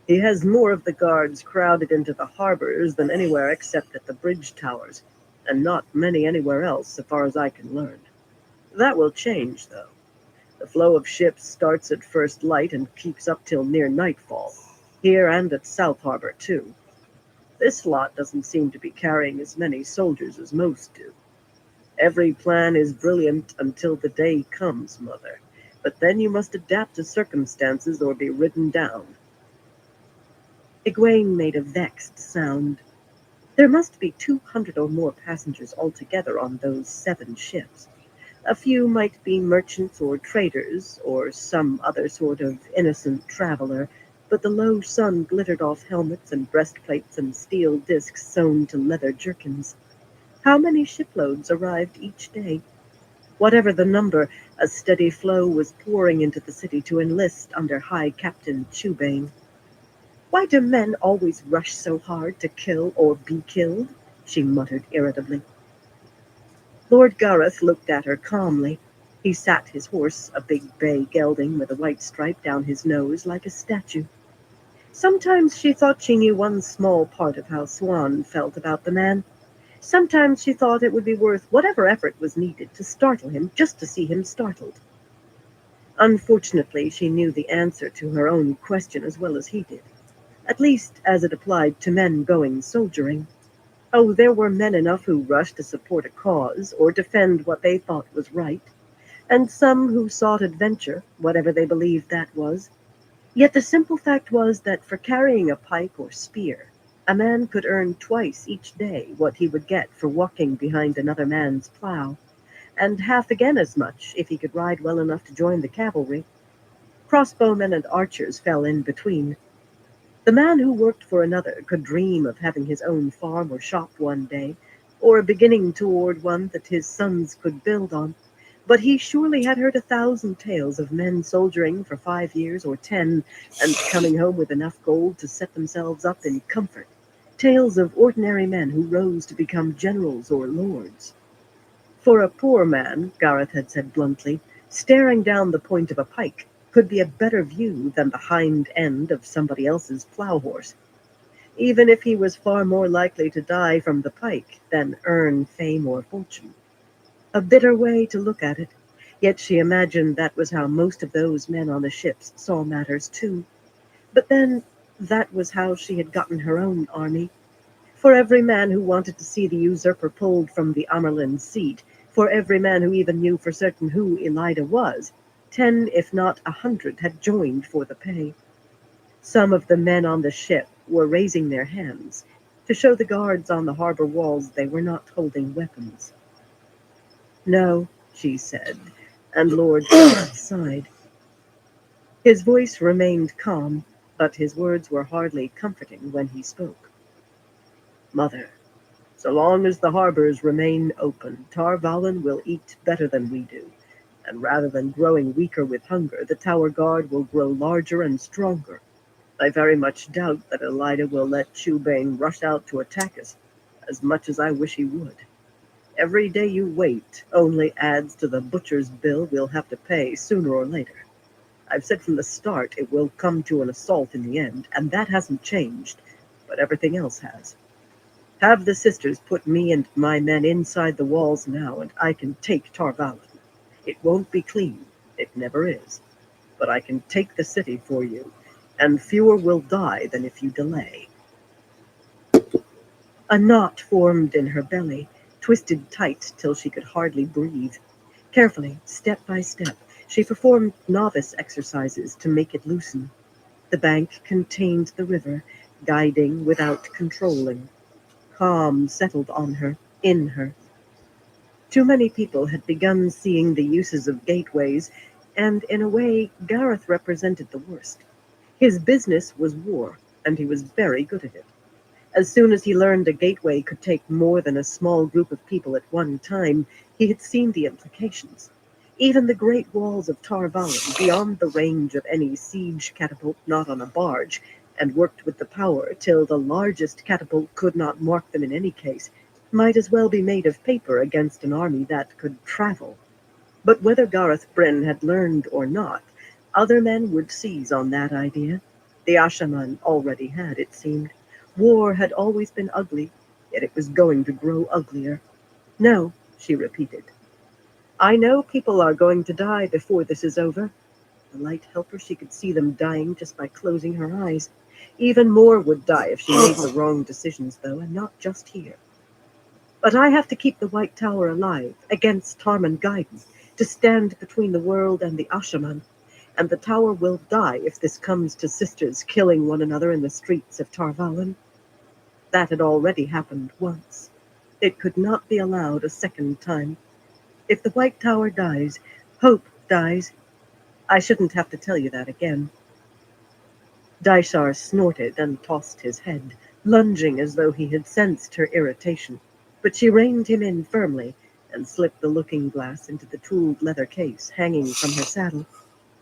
He has more of the guards crowded into the harbors than anywhere except at the bridge towers, and not many anywhere else, so far as I can learn. That will change, though. The flow of ships starts at first light and keeps up till near nightfall, here and at South Harbor, too. This lot doesn't seem to be carrying as many soldiers as most do. Every plan is brilliant until the day comes, Mother. But then you must adapt to circumstances or be ridden down. Egwene made a vexed sound. There must be 200 or more passengers altogether on those 7 ships. A few might be merchants or traders, or some other sort of innocent traveler, but the low sun glittered off helmets and breastplates and steel discs sewn to leather jerkins. How many shiploads arrived each day? Whatever the number, a steady flow was pouring into the city to enlist under High Captain Chubane. Why do men always rush so hard to kill or be killed? She muttered irritably. Lord Gareth looked at her calmly. He sat his horse, a big bay gelding with a white stripe down his nose, like a statue. Sometimes she thought she knew one small part of how Swan felt about the man. Sometimes she thought it would be worth whatever effort was needed to startle him just to see him startled. Unfortunately, she knew the answer to her own question as well as he did, at least as it applied to men going soldiering. Oh, there were men enough who rushed to support a cause or defend what they thought was right, and some who sought adventure, whatever they believed that was. Yet the simple fact was that for carrying a pike or spear, a man could earn twice each day what he would get for walking behind another man's plow, and half again as much if he could ride well enough to join the cavalry. Crossbowmen and archers fell in between. The man who worked for another could dream of having his own farm or shop one day, or beginning toward one that his sons could build on. But he surely had heard 1,000 tales of men soldiering for 5 years or 10, and coming home with enough gold to set themselves up in comfort. Tales of ordinary men who rose to become generals or lords. For a poor man, Gareth had said bluntly, staring down the point of a pike could be a better view than the hind end of somebody else's plow horse, even if he was far more likely to die from the pike than earn fame or fortune. A bitter way to look at it, yet she imagined that was how most of those men on the ships saw matters too. But then, that was how she had gotten her own army. For every man who wanted to see the usurper pulled from the Amerlin seat, for every man who even knew for certain who Elida was, 10, if not 100, had joined for the pay. Some of the men on the ship were raising their hands to show the guards on the harbor walls they were not holding weapons. No, she said, and Lord Gareth sighed. His voice remained calm, but his words were hardly comforting when he spoke. Mother, so long as the harbors remain open, Tar Valon will eat better than we do, and rather than growing weaker with hunger, the tower guard will grow larger and stronger. I very much doubt that Elida will let Chubane rush out to attack us, as much as I wish he would. Every day you wait only adds to the butcher's bill we'll have to pay sooner or later. I've said from the start it will come to an assault in the end, and that hasn't changed, but everything else has. Have the sisters put me and my men inside the walls now, and I can take Tar Valon. It won't be clean, it never is, but I can take the city for you, and fewer will die than if you delay. A knot formed in her belly, twisted tight till she could hardly breathe. Carefully, step by step, she performed novice exercises to make it loosen. The bank contained the river, guiding without controlling. Calm settled on her, in her. Too many people had begun seeing the uses of gateways, and in a way, Gareth represented the worst. His business was war, and he was very good at it. As soon as he learned a gateway could take more than a small group of people at one time, he had seen the implications. Even the great walls of Tar Valon, beyond the range of any siege catapult not on a barge, and worked with the power till the largest catapult could not mark them in any case, might as well be made of paper against an army that could travel. But whether Gareth Bryn had learned or not, other men would seize on that idea. The Ashaman already had, it seemed. War had always been ugly, yet it was going to grow uglier. No, she repeated. I know people are going to die before this is over. The light helped her. She could see them dying just by closing her eyes. Even more would die if she made the wrong decisions, though, and not just here. But I have to keep the White Tower alive, against Tarman Gaiden, to stand between the world and the Ashaman. And the tower will die if this comes to sisters killing one another in the streets of Tarvalin. That had already happened once. It could not be allowed a second time. If the White Tower dies, hope dies. I shouldn't have to tell you that again. Daishar snorted and tossed his head, lunging as though he had sensed her irritation. But she reined him in firmly and slipped the looking-glass into the tooled leather case hanging from her saddle.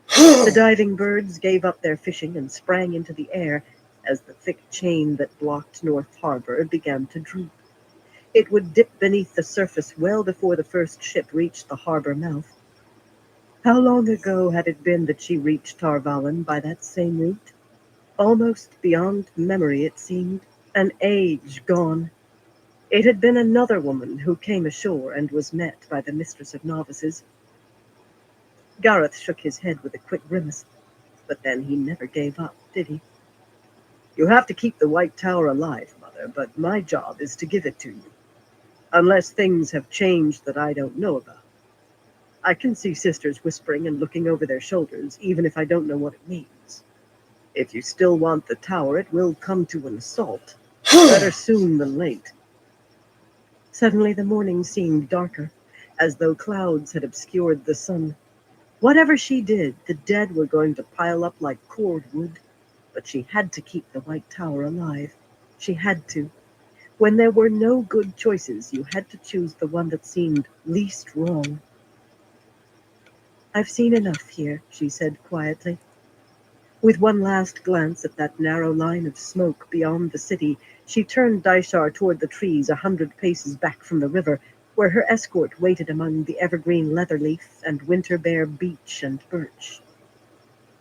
The diving birds gave up their fishing and sprang into the air as the thick chain that blocked North Harbor began to droop. It would dip beneath the surface well before the first ship reached the harbor mouth. How long ago had it been that she reached Tarvalin by that same route? Almost beyond memory, it seemed. An age gone. It had been another woman who came ashore and was met by the mistress of novices. Gareth shook his head with a quick grimace, but then he never gave up, did he? You have to keep the White Tower alive, Mother, but my job is to give it to you. Unless things have changed that I don't know about. I can see sisters whispering and looking over their shoulders, even if I don't know what it means. If you still want the tower, it will come to an assault. Better soon than late. Suddenly the morning seemed darker, as though clouds had obscured the sun. Whatever she did, the dead were going to pile up like cordwood. But she had to keep the White Tower alive. She had to. When there were no good choices, you had to choose the one that seemed least wrong. I've seen enough here, she said quietly. With one last glance at that narrow line of smoke beyond the city, she turned Daishar toward the trees 100 paces back from the river, where her escort waited among the evergreen leatherleaf and winter-bare beech and birch.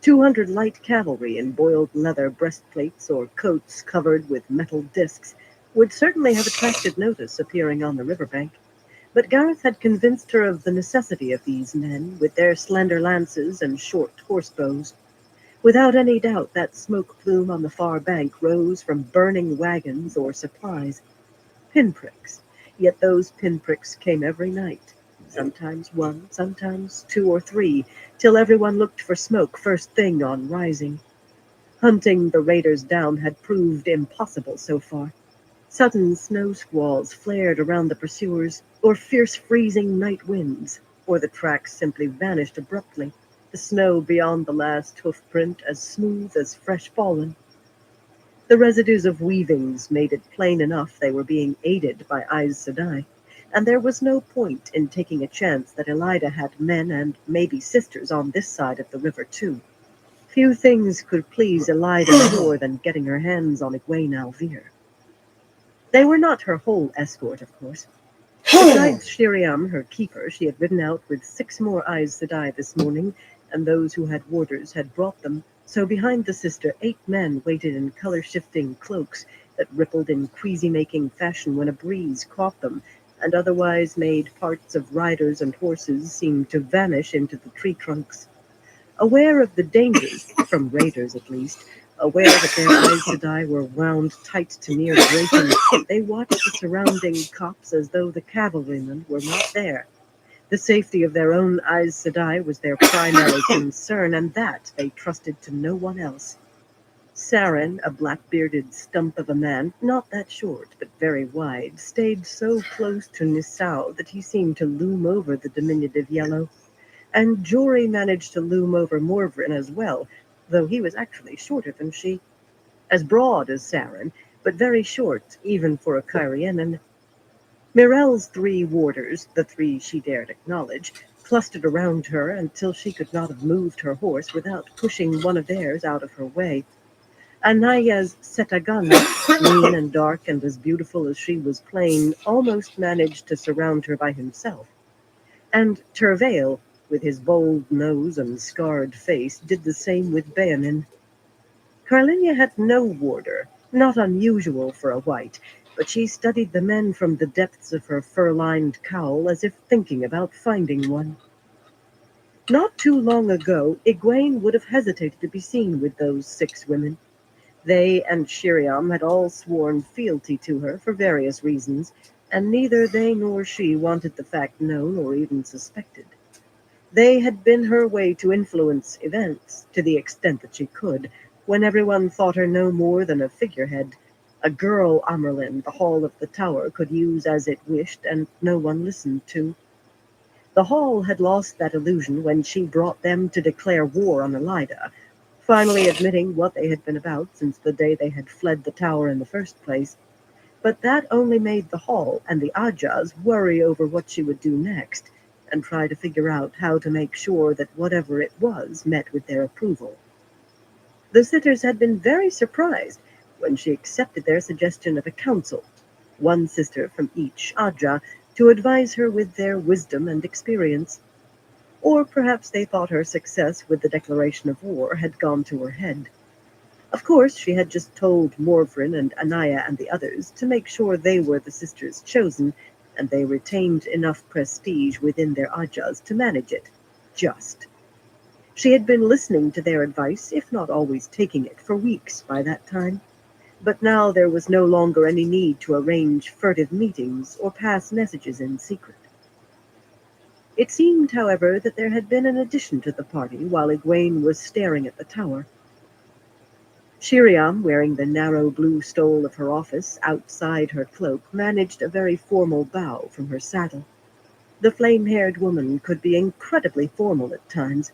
200 light cavalry in boiled leather breastplates or coats covered with metal discs would certainly have attracted notice appearing on the riverbank. But Gareth had convinced her of the necessity of these men, with their slender lances and short horsebows. Without any doubt, that smoke plume on the far bank rose from burning wagons or supplies. Pinpricks. Yet those pinpricks came every night. Sometimes one, sometimes 2 or 3, till everyone looked for smoke first thing on rising. Hunting the raiders down had proved impossible so far. Sudden snow squalls flared around the pursuers, or fierce freezing night winds, or the tracks simply vanished abruptly, the snow beyond the last hoof print as smooth as fresh fallen. The residues of weavings made it plain enough they were being aided by Aes Sedai, and there was no point in taking a chance that Elida had men and maybe sisters on this side of the river too. Few things could please Elida more than getting her hands on Egwene Alvir. They were not her whole escort, of course. Besides Shiriam, her keeper, she had ridden out with 6 more Aes Sedai this morning, and those who had warders had brought them. So behind the sister, 8 men waited in color-shifting cloaks that rippled in queasy-making fashion when a breeze caught them, and otherwise made parts of riders and horses seem to vanish into the tree trunks. Aware of the dangers, from raiders at least, aware that their Aes Sedai were wound tight to near breaking, they watched the surrounding copse as though the cavalrymen were not there. The safety of their own Aes Sedai was their primary concern, and that they trusted to no one else. Saren, a black-bearded stump of a man, not that short, but very wide, stayed so close to Nisau that he seemed to loom over the diminutive yellow. And Jory managed to loom over Morvrin as well, though he was actually shorter than she. As broad as Saren, but very short, even for a Kyrianan. Mirel's 3 warders, the 3 she dared acknowledge, clustered around her until she could not have moved her horse without pushing one of theirs out of her way. Anaya's Setagana, lean and dark and as beautiful as she was plain, almost managed to surround her by himself. And Tervail, with his bold nose and scarred face, did the same with Bayamin. Carlinia had no warder, not unusual for a white, but she studied the men from the depths of her fur-lined cowl as if thinking about finding one. Not too long ago, Egwene would have hesitated to be seen with those 6 women. They and Shiriam had all sworn fealty to her for various reasons, and neither they nor she wanted the fact known or even suspected. They had been her way to influence events, to the extent that she could, when everyone thought her no more than a figurehead, a girl Amerlin the hall of the tower could use as it wished and no one listened to. The hall had lost that illusion when she brought them to declare war on Elida, finally admitting what they had been about since the day they had fled the tower in the first place. But that only made the hall and the Ajas worry over what she would do next, and try to figure out how to make sure that whatever it was met with their approval. The sitters had been very surprised when she accepted their suggestion of a council, one sister from each Aja, to advise her with their wisdom and experience. Or perhaps they thought her success with the declaration of war had gone to her head. Of course, she had just told Morvrin and Anaya and the others to make sure they were the sisters chosen, and they retained enough prestige within their Ajas to manage it. Just. She had been listening to their advice, if not always taking it, for weeks by that time. But now there was no longer any need to arrange furtive meetings or pass messages in secret. It seemed, however, that there had been an addition to the party while Egwene was staring at the tower. Shiriam, wearing the narrow blue stole of her office outside her cloak, managed a very formal bow from her saddle. The flame-haired woman could be incredibly formal at times.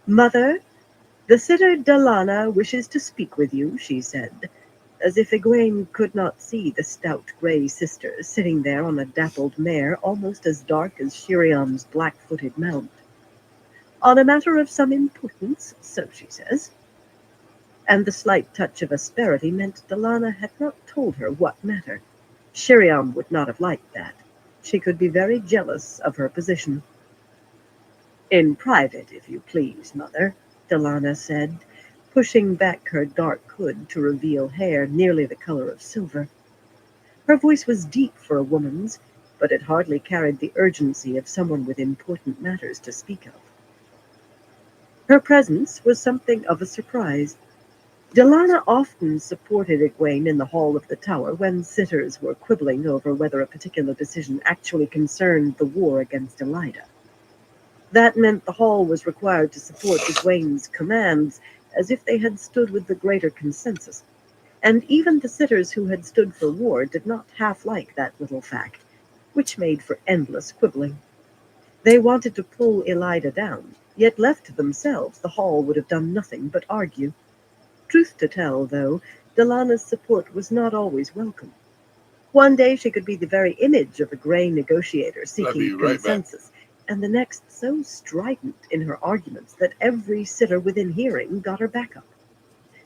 "Mother, the sitter Dalana wishes to speak with you," she said, as if Egwene could not see the stout gray sister sitting there on a dappled mare almost as dark as Shiriam's black-footed mount. "On a matter of some importance, so she says." And the slight touch of asperity meant Dalana had not told her what matter. Shiriam would not have liked that. She could be very jealous of her position. "In private, if you please, Mother," Dalana said, pushing back her dark hood to reveal hair nearly the color of silver. Her voice was deep for a woman's, but it hardly carried the urgency of someone with important matters to speak of. Her presence was something of a surprise. Dalana often supported Egwene in the hall of the tower when sitters were quibbling over whether a particular decision actually concerned the war against Elida. That meant the hall was required to support Egwene's commands as if they had stood with the greater consensus, and even the sitters who had stood for war did not half like that little fact, which made for endless quibbling. They wanted to pull Elida down, yet left to themselves the hall would have done nothing but argue. Truth to tell, though, Dalana's support was not always welcome. One day she could be the very image of a gray negotiator seeking consensus, and the next so strident in her arguments that every sitter within hearing got her back up.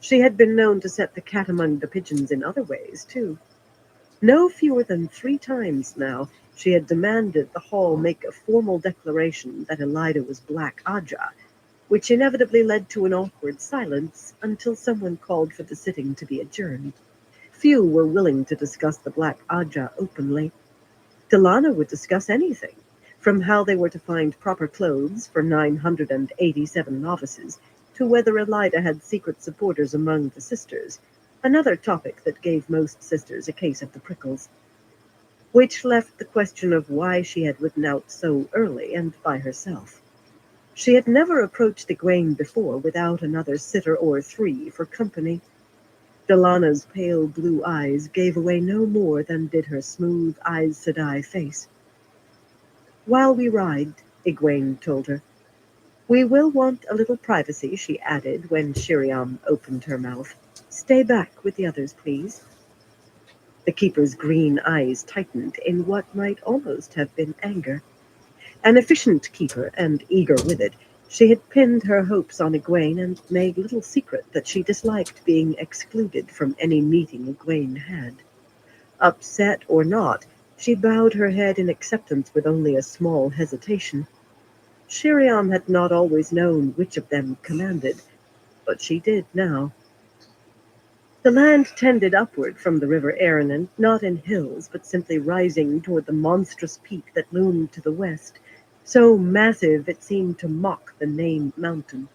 She had been known to set the cat among the pigeons in other ways, too. No fewer than 3 times now, she had demanded the hall make a formal declaration that Elida was Black Aja, which inevitably led to an awkward silence until someone called for the sitting to be adjourned. Few were willing to discuss the Black Aja openly. Dalana would discuss anything, from how they were to find proper clothes for 987 novices, to whether Elida had secret supporters among the sisters, another topic that gave most sisters a case of the prickles. Which left the question of why she had ridden out so early and by herself. She had never approached Egwene before without another sitter or 3 for company. Dalana's pale blue eyes gave away no more than did her smooth Aes Sedai face. "While we ride," Egwene told her. "We will want a little privacy," she added when Shiriam opened her mouth. "Stay back with the others, please." The keeper's green eyes tightened in what might almost have been anger. An efficient keeper, and eager with it, she had pinned her hopes on Egwene and made little secret that she disliked being excluded from any meeting Egwene had. Upset or not, she bowed her head in acceptance with only a small hesitation. Shiriam had not always known which of them commanded, but she did now. The land tended upward from the river Aranon, not in hills, but simply rising toward the monstrous peak that loomed to the west, so massive it seemed to mock the name mountain.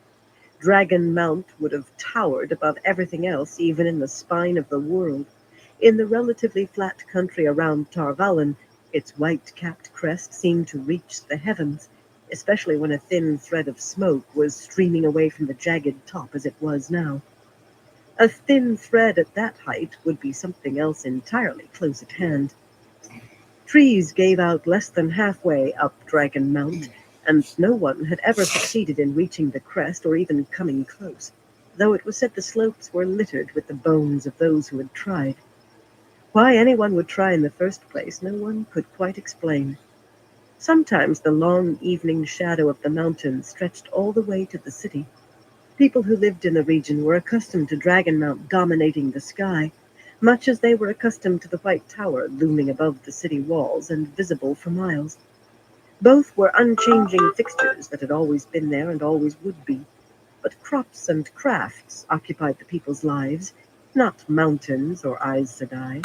Dragon Mount would have towered above everything else, even in the spine of the world. In the relatively flat country around Tarvalon, its white-capped crest seemed to reach the heavens, especially when a thin thread of smoke was streaming away from the jagged top as it was now. A thin thread at that height would be something else entirely close at hand. Trees gave out less than halfway up Dragon Mount, and no one had ever succeeded in reaching the crest or even coming close, though it was said the slopes were littered with the bones of those who had tried. Why anyone would try in the first place, no one could quite explain. Sometimes the long evening shadow of the mountain stretched all the way to the city. People who lived in the region were accustomed to Dragon Mount dominating the sky, much as they were accustomed to the white tower looming above the city walls and visible for miles. Both were unchanging fixtures that had always been there and always would be, but crops and crafts occupied the people's lives, not mountains or Aes Sedai.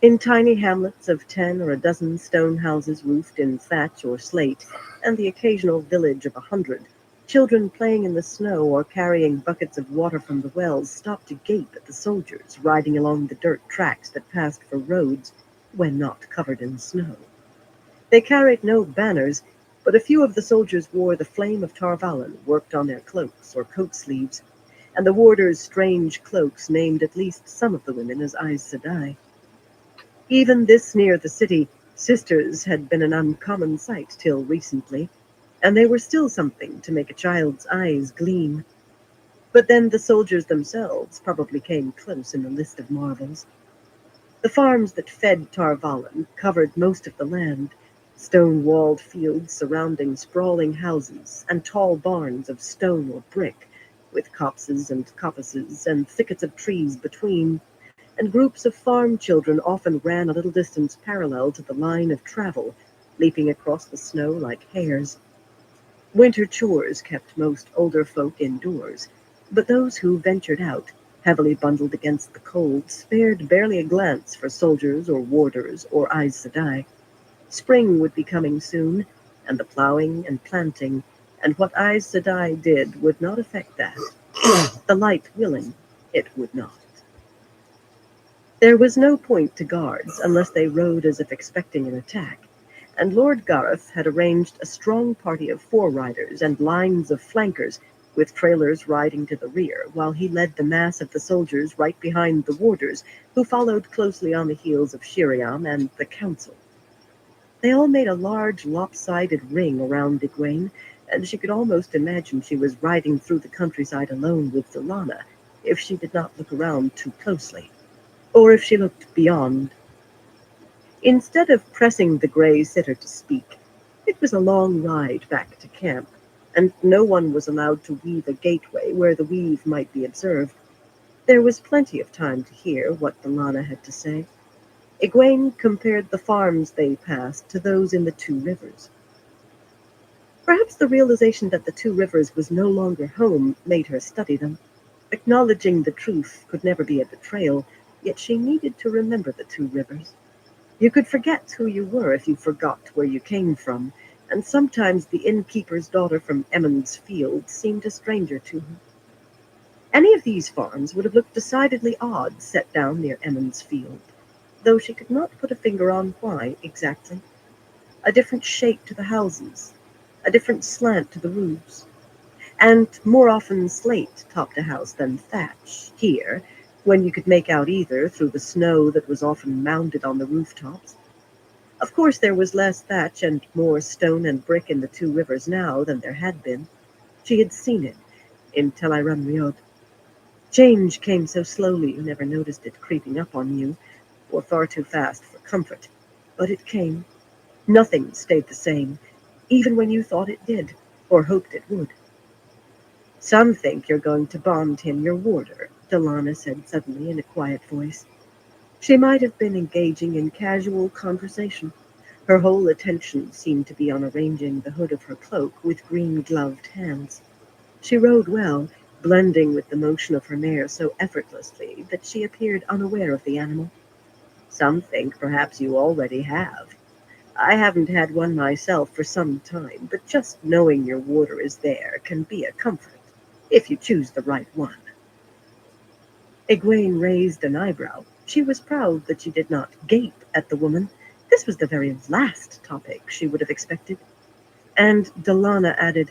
In tiny hamlets of 10 or a dozen stone houses roofed in thatch or slate, and the occasional village of 100, children playing in the snow or carrying buckets of water from the wells stopped to gape at the soldiers riding along the dirt tracks that passed for roads when not covered in snow. They carried no banners, but a few of the soldiers wore the flame of Tarvalon worked on their cloaks or coat sleeves, and the warders' strange cloaks named at least some of the women as Aes Sedai. Even this near the city, sisters had been an uncommon sight till recently, and they were still something to make a child's eyes gleam. But then the soldiers themselves probably came close in the list of marvels. The farms that fed Tarvalon covered most of the land, stone-walled fields surrounding sprawling houses and tall barns of stone or brick, with copses and coppices and thickets of trees between, and groups of farm children often ran a little distance parallel to the line of travel, leaping across the snow like hares. Winter chores kept most older folk indoors, but those who ventured out, heavily bundled against the cold, spared barely a glance for soldiers or warders or Aes Sedai. Spring would be coming soon, and the plowing and planting, and what Aes Sedai did would not affect that. The light willing, it would not. There was no point to guards unless they rode as if expecting an attack, and Lord Gareth had arranged a strong party of foreriders and lines of flankers, with trailers riding to the rear, while he led the mass of the soldiers right behind the warders, who followed closely on the heels of Shiriam and the council. They all made a large, lopsided ring around Egwene, and she could almost imagine she was riding through the countryside alone with Delana, if she did not look around too closely, or if she looked beyond. Instead of pressing the gray sitter to speak, it was a long ride back to camp, and no one was allowed to weave a gateway where the weave might be observed. There was plenty of time to hear what Delana had to say. Egwene compared the farms they passed to those in the Two Rivers. Perhaps the realization that the Two Rivers was no longer home made her study them. Acknowledging the truth could never be a betrayal, yet she needed to remember the Two Rivers. You could forget who you were if you forgot where you came from, and sometimes the innkeeper's daughter from Emmons Field seemed a stranger to her. Any of these farms would have looked decidedly odd set down near Emmons Field, though she could not put a finger on why exactly. A different shape to the houses, a different slant to the roofs, and more often slate topped a house than thatch here, when you could make out either through the snow that was often mounded on the rooftops. Of course, there was less thatch and more stone and brick in the Two Rivers now than there had been. She had seen it in Tel Riod. Change came so slowly you never noticed it creeping up on you, or far too fast for comfort. But it came. Nothing stayed the same, even when you thought it did, or hoped it would. "Some think you're going to bond him your warder," Delana said suddenly in a quiet voice. She might have been engaging in casual conversation. Her whole attention seemed to be on arranging the hood of her cloak with green-gloved hands. She rode well, blending with the motion of her mare so effortlessly that she appeared unaware of the animal. Some think perhaps you already have. I haven't had one myself for some time, but just knowing your warder is there can be a comfort, if you choose the right one. Egwene raised an eyebrow. She was proud that she did not gape at the woman. This was the very last topic she would have expected. And Delana added,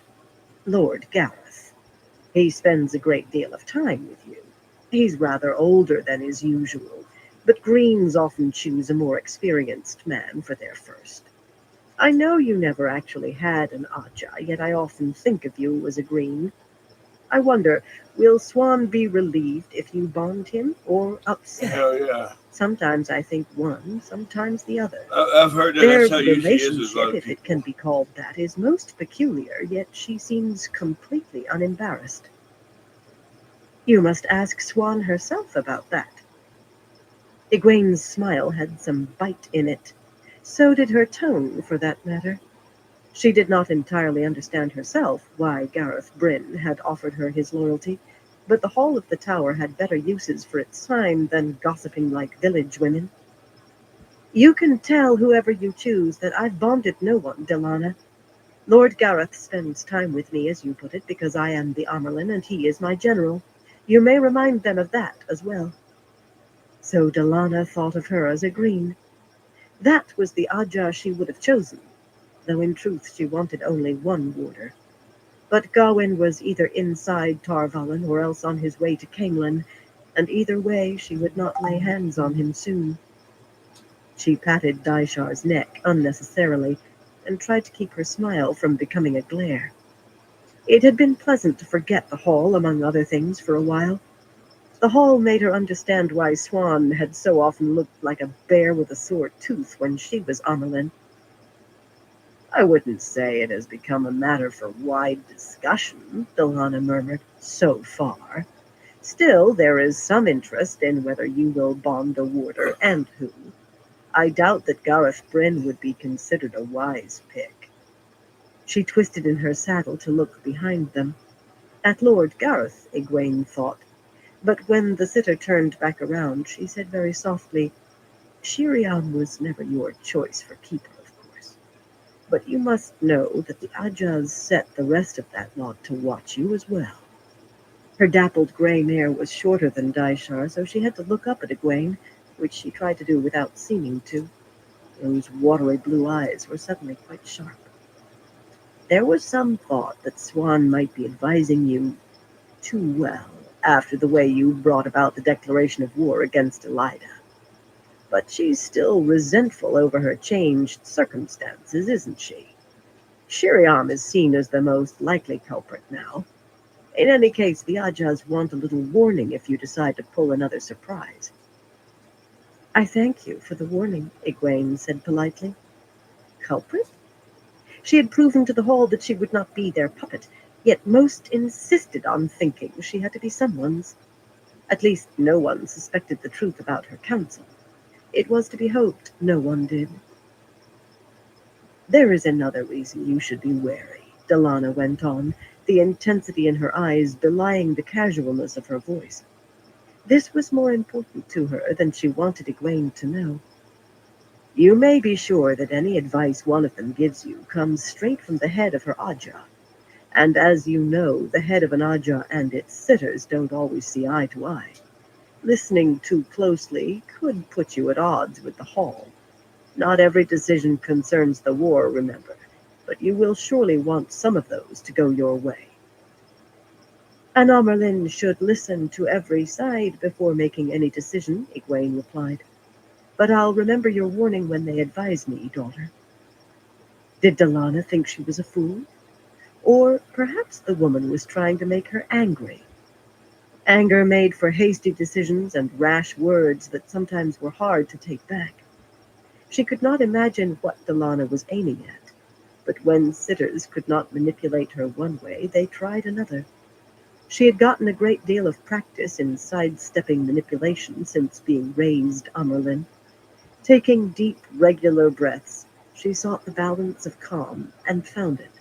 Lord Gareth. He spends a great deal of time with you. He's rather older than is usual, but Greens often choose a more experienced man for their first. I know you never actually had an Aja, yet I often think of you as a Green. I wonder, will Swan be relieved if you bond him, or upset? Hell yeah. Sometimes I think one, sometimes the other. I've heard that Their that's how usually is with a lot relationship, of if it can people. be called that, is most peculiar, yet she seems completely unembarrassed. You must ask Swan herself about that. Egwene's smile had some bite in it. So did her tone, for that matter. She did not entirely understand herself why Gareth Bryn had offered her his loyalty, but the hall of the tower had better uses for its time than gossiping like village women. You can tell whoever you choose that I've bonded no one, Delana. Lord Gareth spends time with me, as you put it, because I am the Amerlin and he is my general. You may remind them of that as well. So Delana thought of her as a Green. That was the Aja she would have chosen, though in truth she wanted only one warder. But Gawain was either inside Tarvalon or else on his way to Camelin, and either way she would not lay hands on him soon. She patted Daishar's neck unnecessarily and tried to keep her smile from becoming a glare. It had been pleasant to forget the hall, among other things, for a while. The hall made her understand why Swan had so often looked like a bear with a sore tooth when she was Amerlin. I wouldn't say it has become a matter for wide discussion, Delana murmured, so far. Still, there is some interest in whether you will bond a warder and who. I doubt that Gareth Bryn would be considered a wise pick. She twisted in her saddle to look behind them. At Lord Gareth, Egwene thought. But when the sitter turned back around, she said very softly, Shiriam was never your choice for keeper, of course. But you must know that the Ajas set the rest of that lot to watch you as well. Her dappled gray mare was shorter than Daishar, so she had to look up at Egwene, which she tried to do without seeming to. Those watery blue eyes were suddenly quite sharp. There was some thought that Swan might be advising you too well after the way you brought about the declaration of war against Elida. But she's still resentful over her changed circumstances, isn't she? Shiriam is seen as the most likely culprit now. In any case, the Ajas want a little warning if you decide to pull another surprise. I thank you for the warning, Egwene said politely. Culprit? She had proven to the hall that she would not be their puppet, yet most insisted on thinking she had to be someone's. At least no one suspected the truth about her counsel. It was to be hoped no one did. There is another reason you should be wary, Delana went on, the intensity in her eyes belying the casualness of her voice. This was more important to her than she wanted Egwene to know. You may be sure that any advice one of them gives you comes straight from the head of her Aja. And as you know, the head of an Aja and its sitters don't always see eye to eye. Listening too closely could put you at odds with the hall. Not every decision concerns the war, remember, but you will surely want some of those to go your way. An Amerlin should listen to every side before making any decision, Egwene replied. But I'll remember your warning when they advise me, daughter. Did Delana think she was a fool? Or perhaps the woman was trying to make her angry. Anger made for hasty decisions and rash words that sometimes were hard to take back. She could not imagine what Delana was aiming at, but when sitters could not manipulate her one way, they tried another. She had gotten a great deal of practice in sidestepping manipulation since being raised Amerlin. Taking deep, regular breaths, she sought the balance of calm and found it.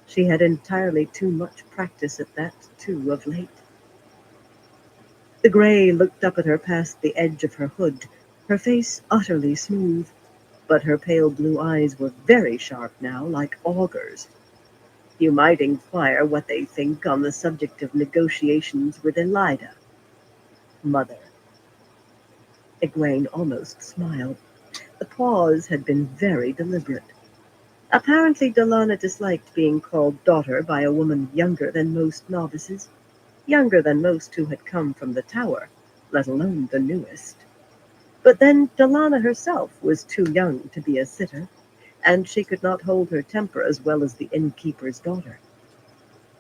She had entirely too much practice at that, too, of late. The gray looked up at her past the edge of her hood, her face utterly smooth, but her pale blue eyes were very sharp now, like augers. You might inquire what they think on the subject of negotiations with Elida, Mother. Egwene almost smiled. The pause had been very deliberate. Apparently Delana disliked being called daughter by a woman younger than most novices, younger than most who had come from the tower, let alone the newest. But then Delana herself was too young to be a sitter, and she could not hold her temper as well as the innkeeper's daughter.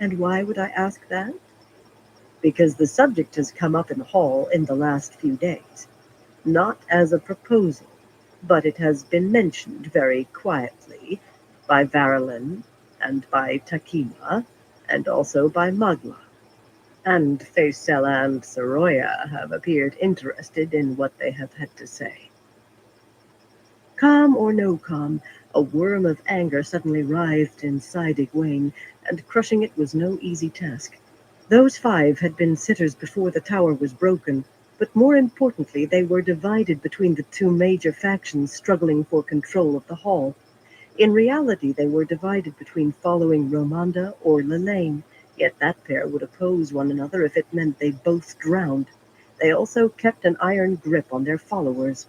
And why would I ask that? Because the subject has come up in the hall in the last few days. Not as a proposal, but it has been mentioned very quietly by Varilyn and by Takima and also by Magla. And Faisela and Soroya have appeared interested in what they have had to say. Calm or no calm, a worm of anger suddenly writhed inside Egwene, and crushing it was no easy task. Those 5 had been sitters before the tower was broken, but more importantly, they were divided between the 2 major factions struggling for control of the hall. In reality, they were divided between following Romanda or Lelaine, yet that pair would oppose one another if it meant they both drowned. They also kept an iron grip on their followers.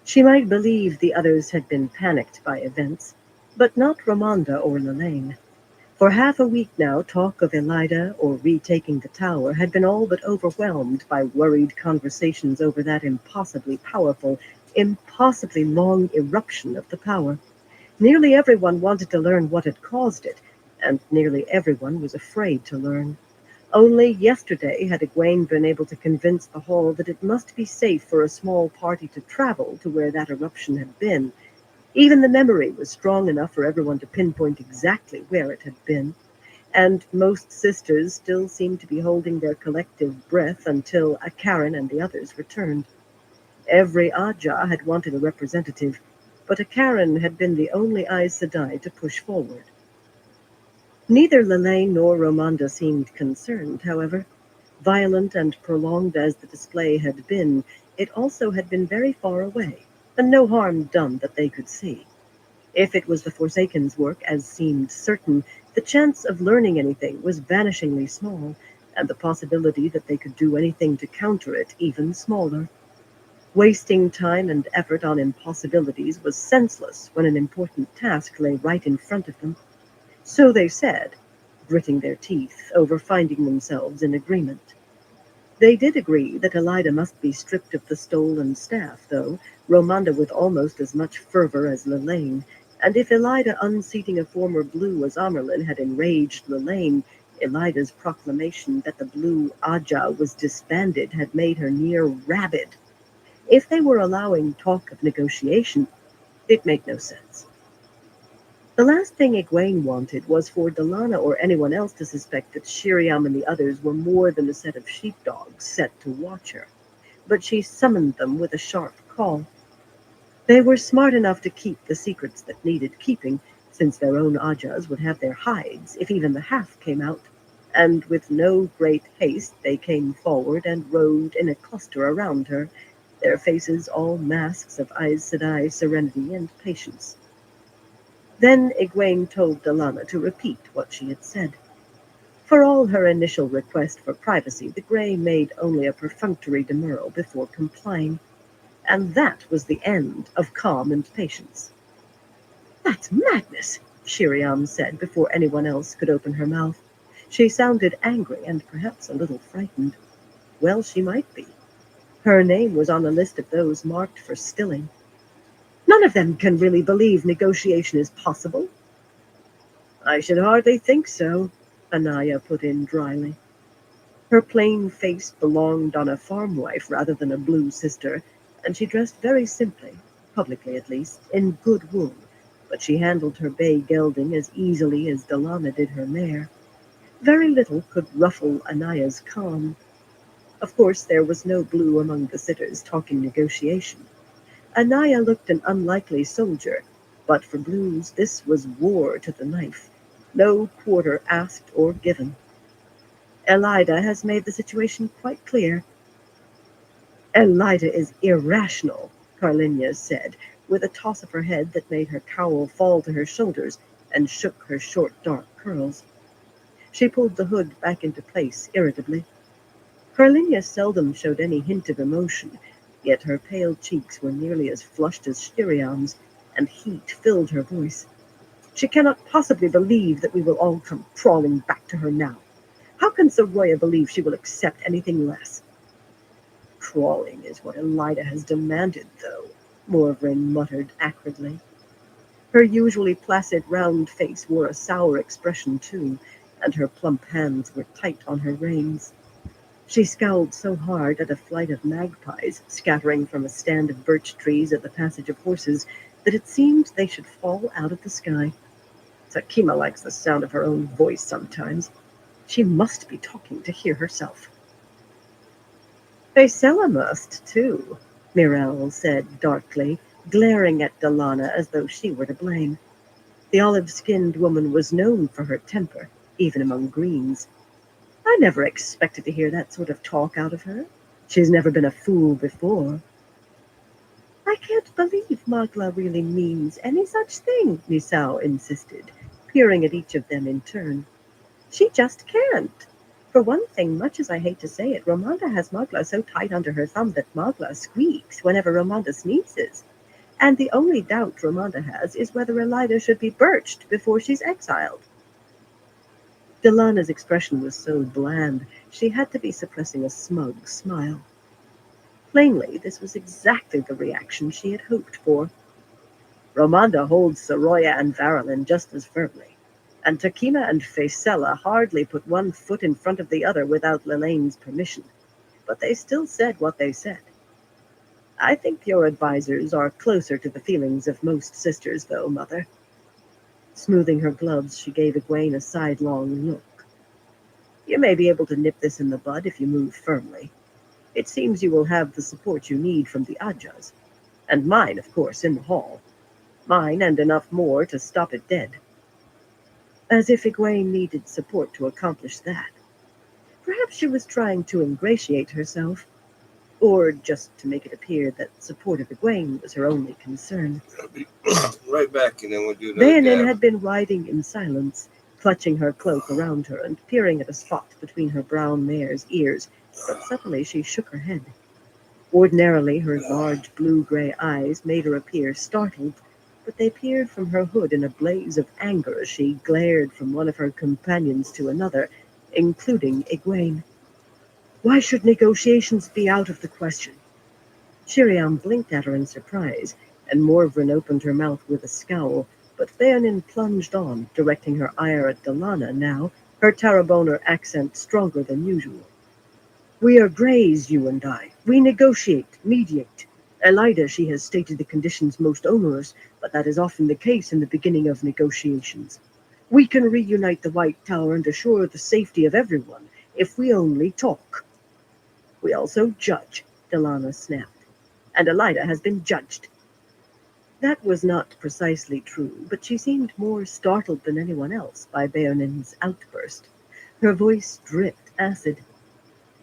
She might believe the others had been panicked by events, but not Romanda or Lelaine. For half a week now, talk of Elida or retaking the tower had been all but overwhelmed by worried conversations over that impossibly powerful, impossibly long eruption of the power. Nearly everyone wanted to learn what had caused it, and nearly everyone was afraid to learn. Only yesterday had Egwene been able to convince the hall that it must be safe for a small party to travel to where that eruption had been. Even the memory was strong enough for everyone to pinpoint exactly where it had been, and most sisters still seemed to be holding their collective breath until Akaran and the others returned. Every Aja had wanted a representative, but Akaran had been the only Aes Sedai to push forward. Neither Lelaine nor Romanda seemed concerned, however. Violent and prolonged as the display had been, it also had been very far away, and no harm done that they could see. If it was the Forsaken's work, as seemed certain, the chance of learning anything was vanishingly small, and the possibility that they could do anything to counter it even smaller. Wasting time and effort on impossibilities was senseless when an important task lay right in front of them. So they said, gritting their teeth over finding themselves in agreement. They did agree that Elida must be stripped of the stolen staff, though, Romanda with almost as much fervor as Lelaine, and if Elida unseating a former Blue as Amerlin had enraged Lelaine, Elida's proclamation that the Blue Aja was disbanded had made her near rabid. If they were allowing talk of negotiation, it made no sense. The last thing Egwene wanted was for Delana or anyone else to suspect that Shiriam and the others were more than a set of sheepdogs set to watch her, but she summoned them with a sharp call. They were smart enough to keep the secrets that needed keeping, since their own Ajas would have their hides if even the half came out, and with no great haste they came forward and rode in a cluster around her, their faces all masks of Aes Sedai serenity and patience. Then Egwene told Delana to repeat what she had said. For all her initial request for privacy, the Grey made only a perfunctory demurral before complying, and that was the end of calm and patience. "That's madness," Shiriam said before anyone else could open her mouth. She sounded angry and perhaps a little frightened. Well, she might be. Her name was on the list of those marked for stilling. None of them can really believe negotiation is possible. I should hardly think so, Anaya put in dryly. Her plain face belonged on a farm wife rather than a Blue sister, and she dressed very simply, publicly at least, in good wool, but she handled her bay gelding as easily as Delana did her mare. Very little could ruffle Anaya's calm. Of course, there was no Blue among the sitters talking negotiation. Anaya looked an unlikely soldier, but for Blues this was war to the knife. No quarter asked or given. Elida has made the situation quite clear. Elida is irrational, Carlinia said, with a toss of her head that made her cowl fall to her shoulders and shook her short dark curls. She pulled the hood back into place irritably. Carlinia seldom showed any hint of emotion, yet her pale cheeks were nearly as flushed as Shiriam's, and heat filled her voice. She cannot possibly believe that we will all come crawling back to her now. How can Soroya believe she will accept anything less? Crawling is what Elida has demanded, though, Morvrin muttered acridly. Her usually placid round face wore a sour expression, too, and her plump hands were tight on her reins. She scowled so hard at a flight of magpies scattering from a stand of birch trees at the passage of horses that it seemed they should fall out of the sky. Takima likes the sound of her own voice sometimes. She must be talking to hear herself. Faisella must, too, Mirel said darkly, glaring at Delana as though she were to blame. The olive-skinned woman was known for her temper, even among greens. I never expected to hear that sort of talk out of her. She's never been a fool before. I can't believe Magla really means any such thing, Misao insisted, peering at each of them in turn. She just can't. For one thing, much as I hate to say it, Ramonda has Magla so tight under her thumb that Magla squeaks whenever Ramonda sneezes. And the only doubt Ramonda has is whether Elida should be birched before she's exiled. Delana's expression was so bland, she had to be suppressing a smug smile. Plainly, this was exactly the reaction she had hoped for. Ramonda holds Soroya and Varilyn just as firmly, and Takima and Faisella hardly put one foot in front of the other without Lilane's permission, but they still said what they said. I think your advisors are closer to the feelings of most sisters, though, Mother. Smoothing her gloves, she gave Egwene a sidelong look. You may be able to nip this in the bud if you move firmly. It seems you will have the support you need from the Ajas, and mine, of course, in the hall. Mine and enough more to stop it dead. As if Egwene needed support to accomplish that. Perhaps she was trying to ingratiate herself, or just to make it appear that support of Egwene was her only concern. I'll be right back, and then we'll do another Bayanin dab. had been riding in silence, clutching her cloak around her and peering at a spot between her brown mare's ears, but suddenly she shook her head. Ordinarily, her large blue-gray eyes made her appear startled, but they peered from her hood in a blaze of anger as she glared from one of her companions to another, including Egwene. Why should negotiations be out of the question? Shiriam blinked at her in surprise, and Morvrin opened her mouth with a scowl, but Bayanin plunged on, directing her ire at Delana now, her Tarraboner accent stronger than usual. We are Greys, you and I. We negotiate, mediate. Elida, she has stated the conditions most onerous, but that is often the case in the beginning of negotiations. We can reunite the White Tower and assure the safety of everyone, if we only talk. We also judge, Delana snapped. And Elida has been judged. That was not precisely true, but she seemed more startled than anyone else by Bayanin's outburst. Her voice dripped acid.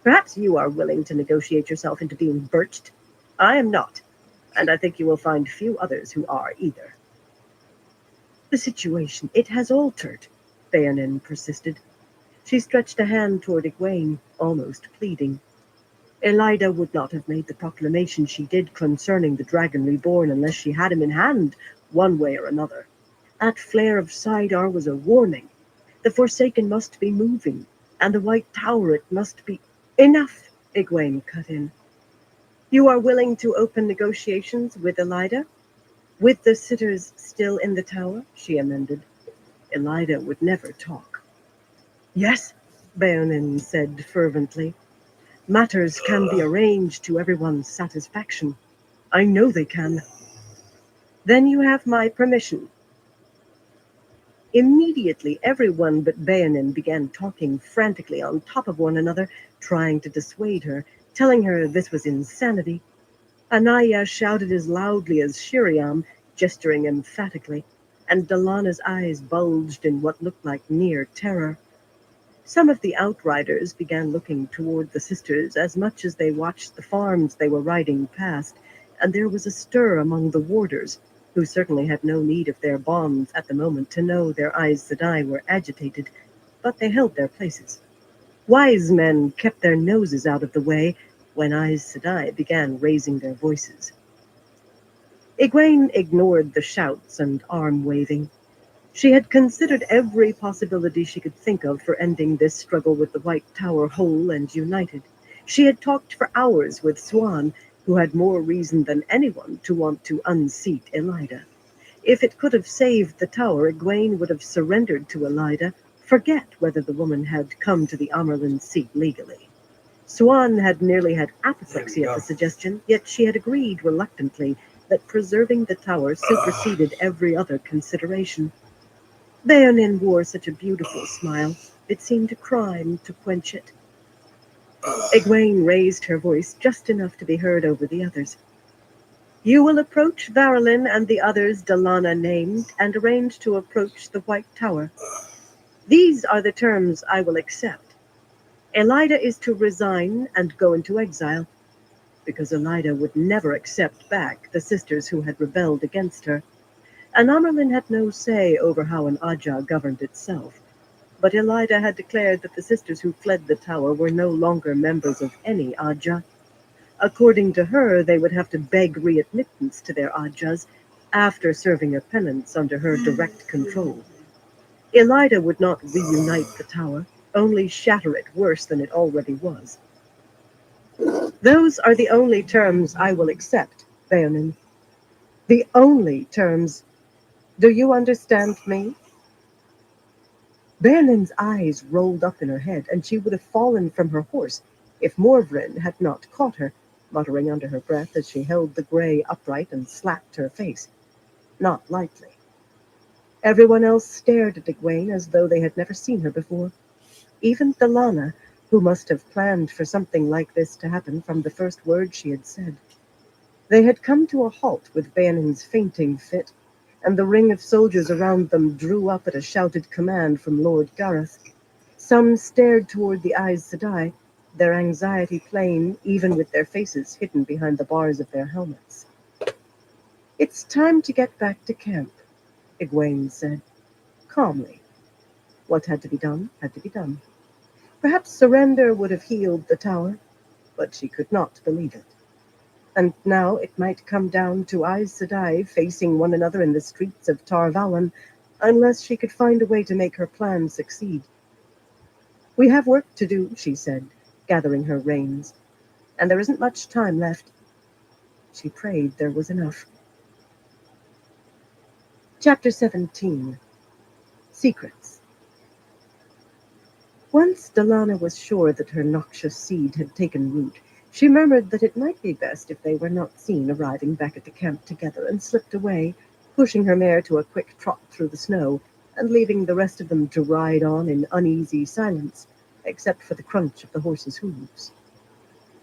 Perhaps you are willing to negotiate yourself into being birched. I am not, and I think you will find few others who are either. The situation, it has altered, Bayanin persisted. She stretched a hand toward Egwene, almost pleading. Elida would not have made the proclamation she did concerning the dragon reborn unless she had him in hand, one way or another. That flare of Sidar was a warning. The Forsaken must be moving, and the White Tower, it must be... Enough, Egwene cut in. You are willing to open negotiations with Elida? With the sitters still in the tower, she amended. Elida would never talk. Yes, Bayanin said fervently. Matters can be arranged to everyone's satisfaction. I know they can. Then you have my permission. Immediately, everyone but Bayanin began talking frantically on top of one another, trying to dissuade her, telling her this was insanity. Anaya shouted as loudly as Shiriam, gesturing emphatically. and Delana's eyes bulged in what looked like near terror. Some of the outriders began looking toward the sisters as much as they watched the farms they were riding past, and there was a stir among the warders, who certainly had no need of their bombs at the moment to know their Aes Sedai were agitated, but they held their places. Wise men kept their noses out of the way when Aes Sedai began raising their voices. Egwene ignored the shouts and arm-waving. She had considered every possibility she could think of for ending this struggle with the White Tower whole and united. She had talked for hours with Swan, who had more reason than anyone to want to unseat Elida. If it could have saved the tower, Egwene would have surrendered to Elida, forget whether the woman had come to the Amerlin seat legally. Swan had nearly had apoplexy at the suggestion, yet she had agreed reluctantly that preserving the tower superseded every other consideration. Baonin wore such a beautiful smile, it seemed a crime to quench it. Egwene raised her voice just enough to be heard over the others. You will approach Varelin and the others Delana named, and arrange to approach the White Tower. These are the terms I will accept. Elida is to resign and go into exile, because Elida would never accept back the sisters who had rebelled against her. An Amerlin had no say over how an Aja governed itself, but Elida had declared that the sisters who fled the tower were no longer members of any Aja. According to her, they would have to beg readmittance to their Ajas after serving a penance under her direct control. Elida would not reunite the tower, only shatter it worse than it already was. Those are the only terms I will accept, Baonin. The only terms. Do you understand me? Baonin's eyes rolled up in her head, and she would have fallen from her horse if Morvrin had not caught her, muttering under her breath as she held the gray upright and slapped her face. Not lightly. Everyone else stared at Egwene as though they had never seen her before. Even Delana, who must have planned for something like this to happen from the first word she had said. They had come to a halt with Baonin's fainting fit, and the ring of soldiers around them drew up at a shouted command from Lord Gareth. Some stared toward the Aes Sedai, their anxiety plain even with their faces hidden behind the bars of their helmets. It's time to get back to camp, Egwene said, calmly. What had to be done, had to be done. Perhaps surrender would have healed the tower, but she could not believe it. And now it might come down to Aes Sedai facing one another in the streets of Tar Valon, unless she could find a way to make her plan succeed. We have work to do, she said, gathering her reins, and there isn't much time left. She prayed there was enough. Chapter 17. Secrets. Once Delana was sure that her noxious seed had taken root, she murmured that it might be best if they were not seen arriving back at the camp together, and slipped away, pushing her mare to a quick trot through the snow, and leaving the rest of them to ride on in uneasy silence, except for the crunch of the horses' hooves.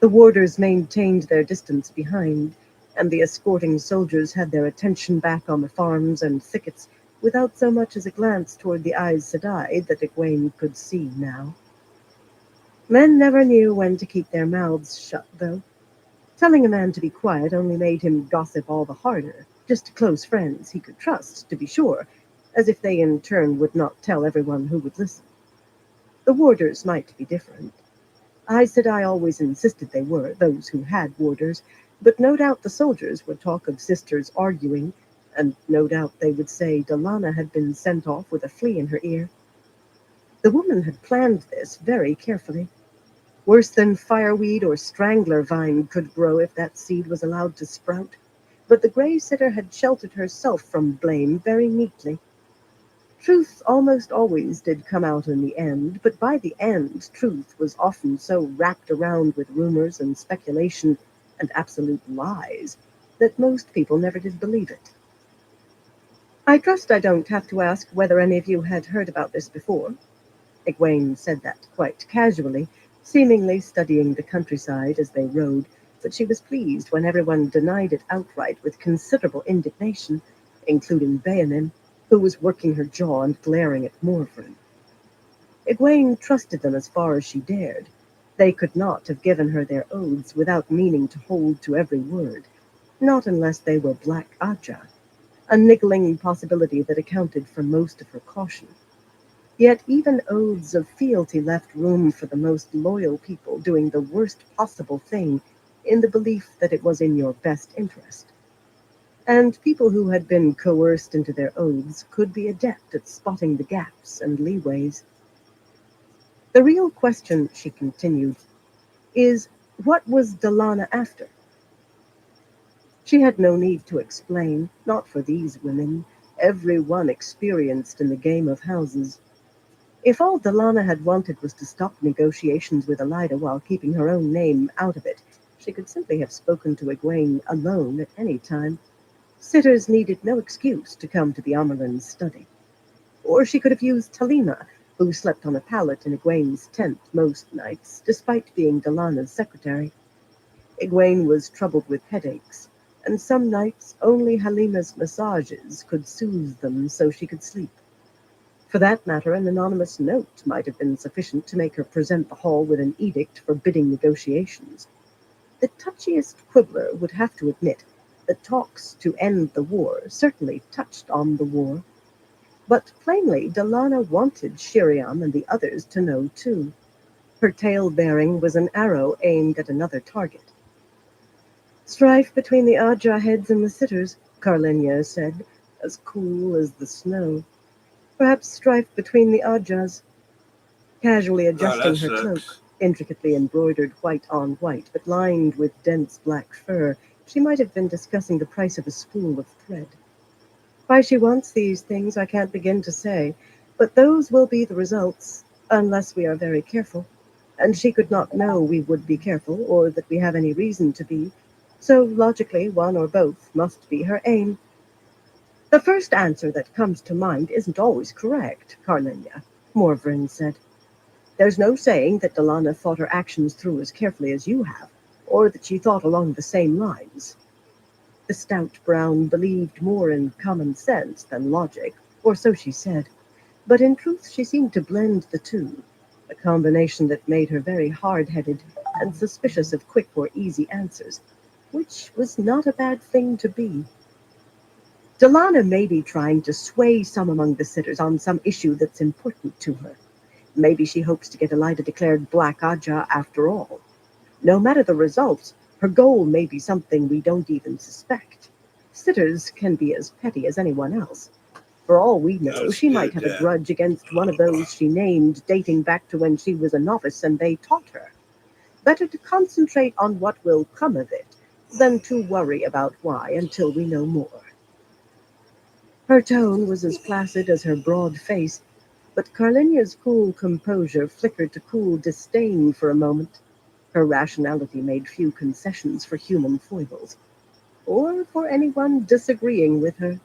The warders maintained their distance behind, and the escorting soldiers had their attention back on the farms and thickets, without so much as a glance toward the Aes Sedai that Egwene could see now. Men never knew when to keep their mouths shut, though. Telling a man to be quiet only made him gossip all the harder, just to close friends he could trust, to be sure, as if they in turn would not tell everyone who would listen. The warders might be different. Aes Sedai always insisted they were, those who had warders, but no doubt the soldiers would talk of sisters arguing, and no doubt they would say Delana had been sent off with a flea in her ear. The woman had planned this very carefully. Worse than fireweed or strangler vine could grow if that seed was allowed to sprout, but the gray sitter had sheltered herself from blame very neatly. Truth almost always did come out in the end, but by the end truth was often so wrapped around with rumors and speculation and absolute lies that most people never did believe it. I trust I don't have to ask whether any of you had heard about this before. Egwene said that quite casually, seemingly studying the countryside as they rode, but she was pleased when everyone denied it outright with considerable indignation, including Baonin, who was working her jaw and glaring at Morvern. Egwene trusted them as far as she dared. They could not have given her their oaths without meaning to hold to every word, not unless they were Black Aja, a niggling possibility that accounted for most of her caution. Yet even oaths of fealty left room for the most loyal people doing the worst possible thing in the belief that it was in your best interest. And people who had been coerced into their oaths could be adept at spotting the gaps and leeways. The real question, she continued, is what was Delana after? She had no need to explain, not for these women, every one experienced in the game of houses. If all Delana had wanted was to stop negotiations with Elida while keeping her own name out of it, she could simply have spoken to Egwene alone at any time. Sitters needed no excuse to come to the Amaran's study. Or she could have used Talina, who slept on a pallet in Egwene's tent most nights, despite being Delana's secretary. Egwene was troubled with headaches, and some nights only Halima's massages could soothe them so she could sleep. For that matter, an anonymous note might have been sufficient to make her present the hall with an edict forbidding negotiations. The touchiest quibbler would have to admit that talks to end the war certainly touched on the war. But plainly, Delana wanted Shiriam and the others to know too. Her tale-bearing was an arrow aimed at another target. Strife between the Aja heads and the sitters, Carlinia said, as cool as the snow. Perhaps strife between the Ajas. Casually adjusting her cloak, intricately embroidered white on white, but lined with dense black fur, she might have been discussing the price of a spool of thread. Why she wants these things I can't begin to say, but those will be the results, unless we are very careful. And she could not know we would be careful, or that we have any reason to be, so logically one or both must be her aim. The first answer that comes to mind isn't always correct, Carlinia, Morvern said. There's no saying that Delana thought her actions through as carefully as you have, or that she thought along the same lines. The stout Brown believed more in common sense than logic, or so she said, but in truth she seemed to blend the two, a combination that made her very hard-headed and suspicious of quick or easy answers, which was not a bad thing to be. Delana may be trying to sway some among the sitters on some issue that's important to her. Maybe she hopes to get Elida declared Black Aja after all. No matter the results, her goal may be something we don't even suspect. Sitters can be as petty as anyone else. For all we know, she might have a grudge against one of those she named dating back to when she was a novice and they taught her. Better to concentrate on what will come of it than to worry about why until we know more. Her tone was as placid as her broad face, but Carlinia's cool composure flickered to cool disdain for a moment. Her rationality made few concessions for human foibles, or for anyone disagreeing with her.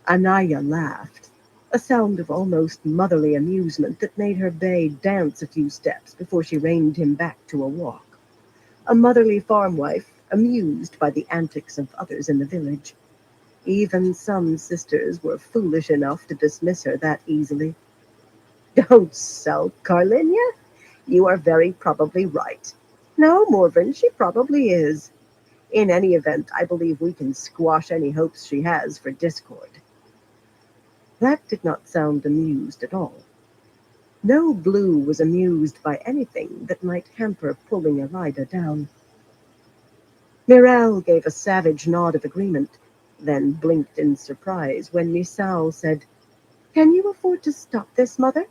Anaya laughed, a sound of almost motherly amusement that made her bay dance a few steps before she reined him back to a walk. A motherly farm wife, amused by the antics of others in the village. Even some sisters were foolish enough to dismiss her that easily. Don't sulk, Carlinia. You are very probably right. No, Morven, she probably is. In any event, I believe we can squash any hopes she has for discord. That did not sound amused at all. No Blue was amused by anything that might hamper pulling Elida down. Mirel gave a savage nod of agreement, then blinked in surprise when Misal said, Can you afford to stop this, Mother?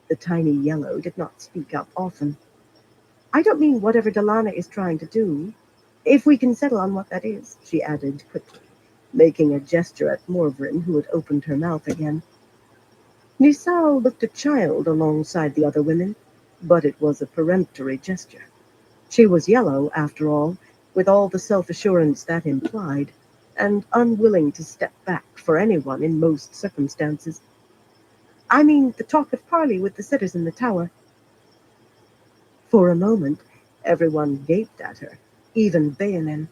The tiny yellow did not speak up often. I don't mean whatever Delana is trying to do. If we can settle on what that is, she added quickly, making a gesture at Morvern, who had opened her mouth again. Nisal looked a child alongside the other women, but it was a peremptory gesture. She was yellow, after all, with all the self-assurance that implied, and unwilling to step back for anyone in most circumstances. I mean the talk of parley with the sitters in the tower. For a moment, everyone gaped at her, even Bayanin.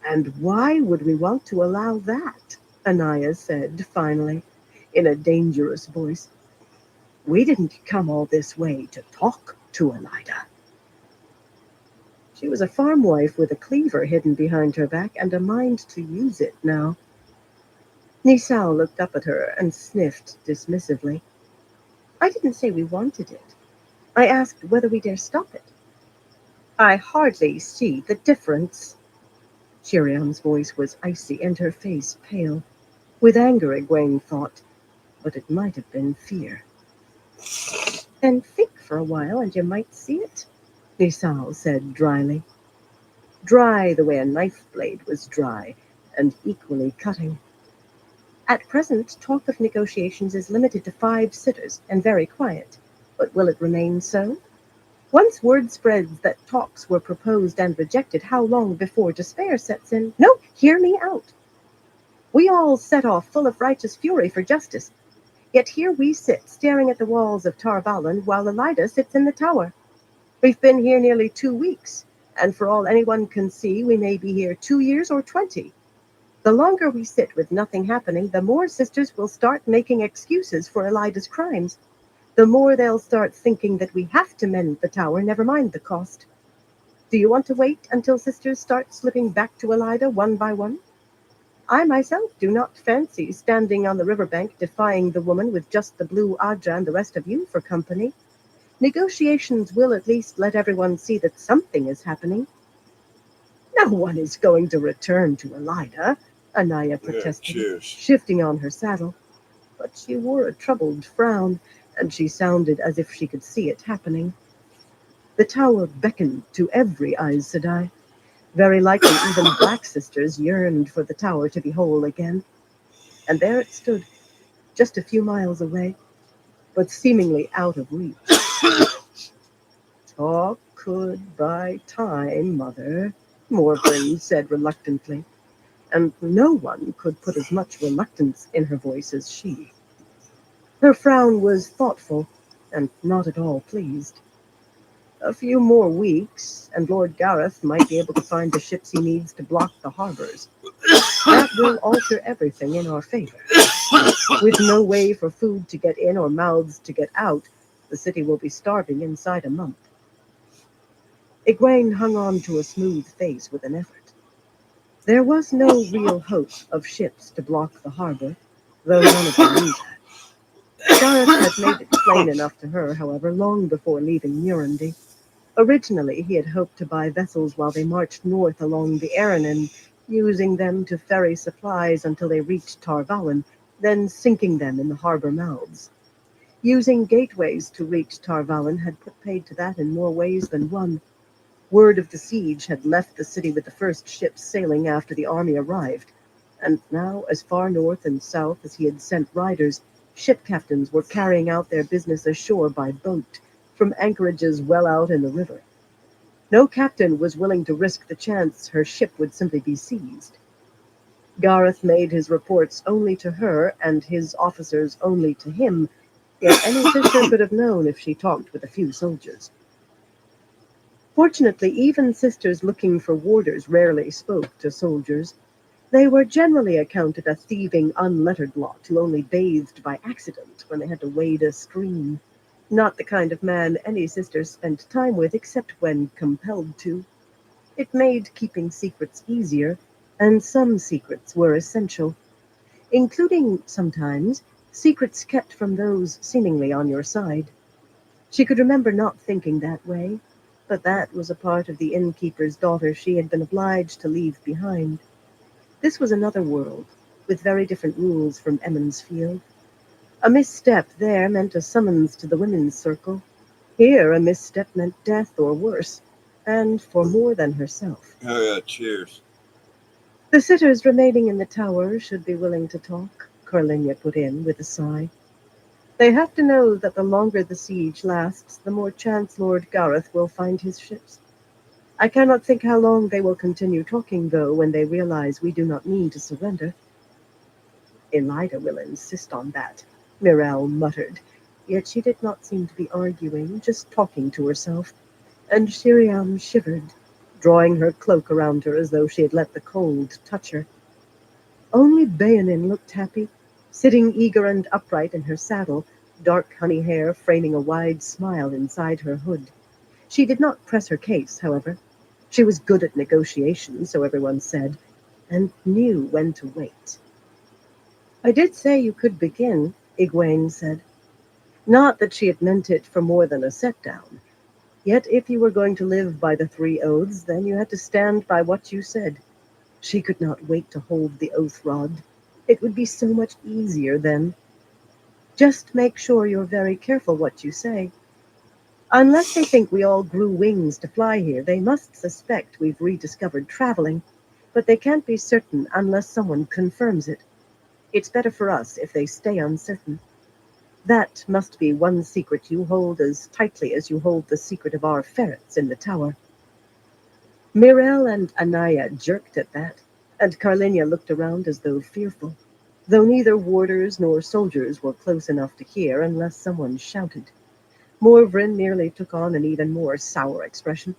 And why would we want to allow that? Anaya said finally, in a dangerous voice. We didn't come all this way to talk to Elida. She was a farm wife with a cleaver hidden behind her back and a mind to use it now. Nisal looked up at her and sniffed dismissively. I didn't say we wanted it. I asked whether we dare stop it. I hardly see the difference. Shiriam's voice was icy and her face pale. With anger, Egwene thought, but it might have been fear. Then think for a while and you might see it, Nisal said dryly. Dry the way a knife blade was dry, and equally cutting. At present, talk of negotiations is limited to 5 sitters and very quiet. But will it remain so? Once word spreads that talks were proposed and rejected, how long before despair sets in? No, hear me out. We all set off full of righteous fury for justice. Yet here we sit, staring at the walls of Tar Valon, while Elida sits in the tower. We've been here nearly 2 weeks, and for all anyone can see, we may be here 2 years or 20. The longer we sit with nothing happening, the more sisters will start making excuses for Elida's crimes. The more they'll start thinking that we have to mend the tower, never mind the cost. Do you want to wait until sisters start slipping back to Elida one by one? I myself do not fancy standing on the riverbank defying the woman with just the blue Aja and the rest of you for company. Negotiations will at least let everyone see that something is happening. No one is going to return to Elida, Anaya protested, shifting on her saddle. But she wore a troubled frown, and she sounded as if she could see it happening. The tower beckoned to every Aes Sedai. Very likely even Black sisters yearned for the tower to be whole again. And there it stood, just a few miles away, but seemingly out of reach. Talk could buy time, Mother, Morbryn said reluctantly, and no one could put as much reluctance in her voice as she. Her frown was thoughtful and not at all pleased. A few more weeks, and Lord Gareth might be able to find the ships he needs to block the harbors. That will alter everything in our favor. With no way for food to get in or mouths to get out, the city will be starving inside a month. Egwene hung on to a smooth face with an effort. There was no real hope of ships to block the harbor, though none of them knew that. Gareth had made it plain enough to her, however, long before leaving Murundi. Originally, he had hoped to buy vessels while they marched north along the Aranon, using them to ferry supplies until they reached Tar Valon, then sinking them in the harbor mouths. Using gateways to reach Tar Valon had put paid to that in more ways than one. Word of the siege had left the city with the first ships sailing after the army arrived, and now, as far north and south as he had sent riders, ship captains were carrying out their business ashore by boat, from anchorages well out in the river. No captain was willing to risk the chance her ship would simply be seized. Gareth made his reports only to her, and his officers only to him, yet any sister could have known if she talked with a few soldiers. Fortunately, even sisters looking for warders rarely spoke to soldiers. They were generally accounted a thieving, unlettered lot who only bathed by accident when they had to wade a stream. Not the kind of man any sister spent time with except when compelled to. It made keeping secrets easier, and some secrets were essential, including, sometimes, secrets kept from those seemingly on your side. She could remember not thinking that way, but that was a part of the innkeeper's daughter she had been obliged to leave behind. This was another world, with very different rules from Emmons Field. A misstep there meant a summons to the women's circle. Here, a misstep meant death or worse, and for more than herself. Oh yeah, cheers. The sitters remaining in the tower should be willing to talk, Carlinia put in with a sigh. They have to know that the longer the siege lasts, the more chance Lord Gareth will find his ships. I cannot think how long they will continue talking, though, when they realize we do not mean to surrender. Elida will insist on that, Mirelle muttered, yet she did not seem to be arguing, just talking to herself, and Shiriam shivered, drawing her cloak around her as though she had let the cold touch her. Only Bayanin looked happy, sitting eager and upright in her saddle, dark honey hair framing a wide smile inside her hood. She did not press her case, however. She was good at negotiation, so everyone said, and knew when to wait. I did say you could begin, Egwene said. Not that she had meant it for more than a set-down. Yet if you were going to live by the 3 oaths, then you had to stand by what you said. She could not wait to hold the oath rod. It would be so much easier then. Just make sure you're very careful what you say. Unless they think we all grew wings to fly here, they must suspect we've rediscovered traveling, but they can't be certain unless someone confirms it. It's better for us if they stay uncertain. That must be one secret you hold as tightly as you hold the secret of our ferrets in the tower. Mirel and Anaya jerked at that, and Carlinia looked around as though fearful, though neither warders nor soldiers were close enough to hear unless someone shouted. Morvrin merely took on an even more sour expression.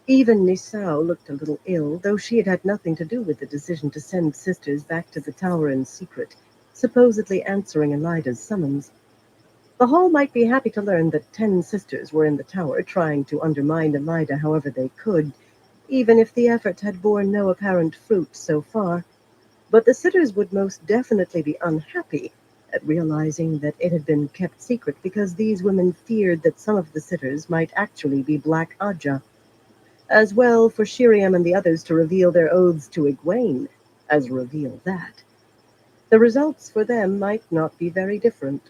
Even Nisao looked a little ill, though she had had nothing to do with the decision to send sisters back to the tower in secret, supposedly answering Elida's summons. The Hall might be happy to learn that 10 sisters were in the tower trying to undermine Elida however they could, even if the effort had borne no apparent fruit so far. But the sitters would most definitely be unhappy at realizing that it had been kept secret because these women feared that some of the sitters might actually be Black Aja. As well for Shiriam and the others to reveal their oaths to Egwene as reveal that. The results for them might not be very different.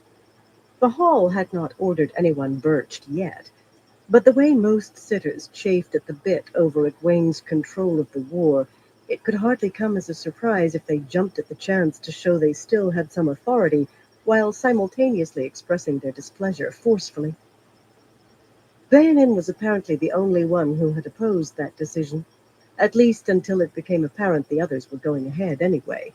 The Hall had not ordered anyone birched yet, but the way most sitters chafed at the bit over Egwene's control of the war, it could hardly come as a surprise if they jumped at the chance to show they still had some authority while simultaneously expressing their displeasure forcefully. Bayanin was apparently the only one who had opposed that decision, at least until it became apparent the others were going ahead anyway.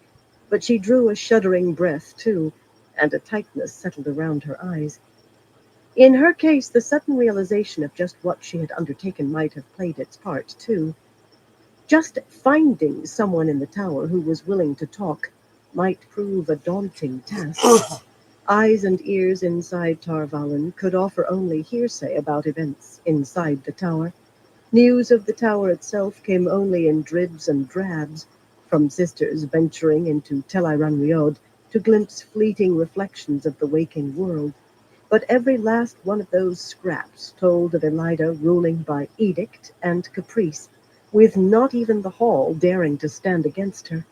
But she drew a shuddering breath, too, and a tightness settled around her eyes. In her case, the sudden realization of just what she had undertaken might have played its part, too. Just finding someone in the tower who was willing to talk might prove a daunting task. Eyes and ears inside Tarvalin could offer only hearsay about events inside the tower. News of the tower itself came only in dribs and drabs, from sisters venturing into Telairan Riod to glimpse fleeting reflections of the waking world. But every last one of those scraps told of Elida ruling by edict and caprice, with not even the Hall daring to stand against her.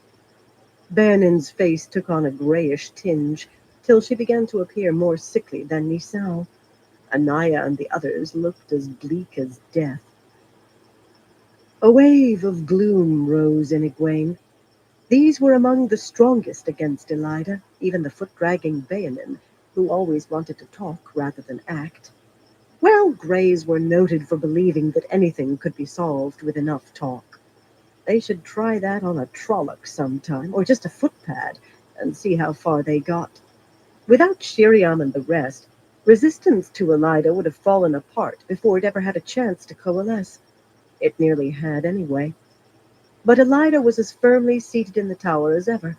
Bayanin's face took on a grayish tinge, till she began to appear more sickly than Nisao. Anaya and the others looked as bleak as death. A wave of gloom rose in Egwene. These were among the strongest against Elida, even the foot-dragging Bayanin, who always wanted to talk rather than act. Well, Greys were noted for believing that anything could be solved with enough talk. They should try that on a Trolloc sometime, or just a footpad, and see how far they got. Without Shiriam and the rest, resistance to Elida would have fallen apart before it ever had a chance to coalesce. It nearly had anyway. But Elida was as firmly seated in the tower as ever,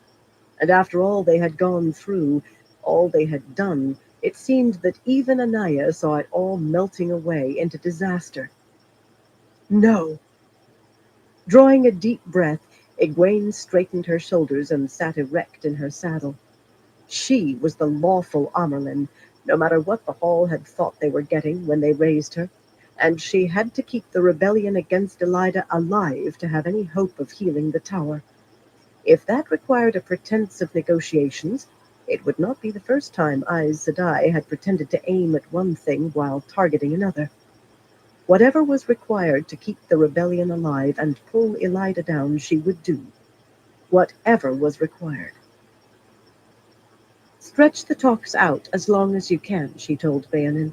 and after all they had gone through, all they had done, it seemed that even Anaya saw it all melting away into disaster. No! Drawing a deep breath, Egwene straightened her shoulders and sat erect in her saddle. She was the lawful Amerlin, no matter what the Hall had thought they were getting when they raised her, and she had to keep the rebellion against Elida alive to have any hope of healing the tower. If that required a pretense of negotiations, it would not be the first time Aes Sedai had pretended to aim at one thing while targeting another. Whatever was required to keep the rebellion alive and pull Elida down, she would do. Whatever was required. Stretch the talks out as long as you can, she told Bayanin.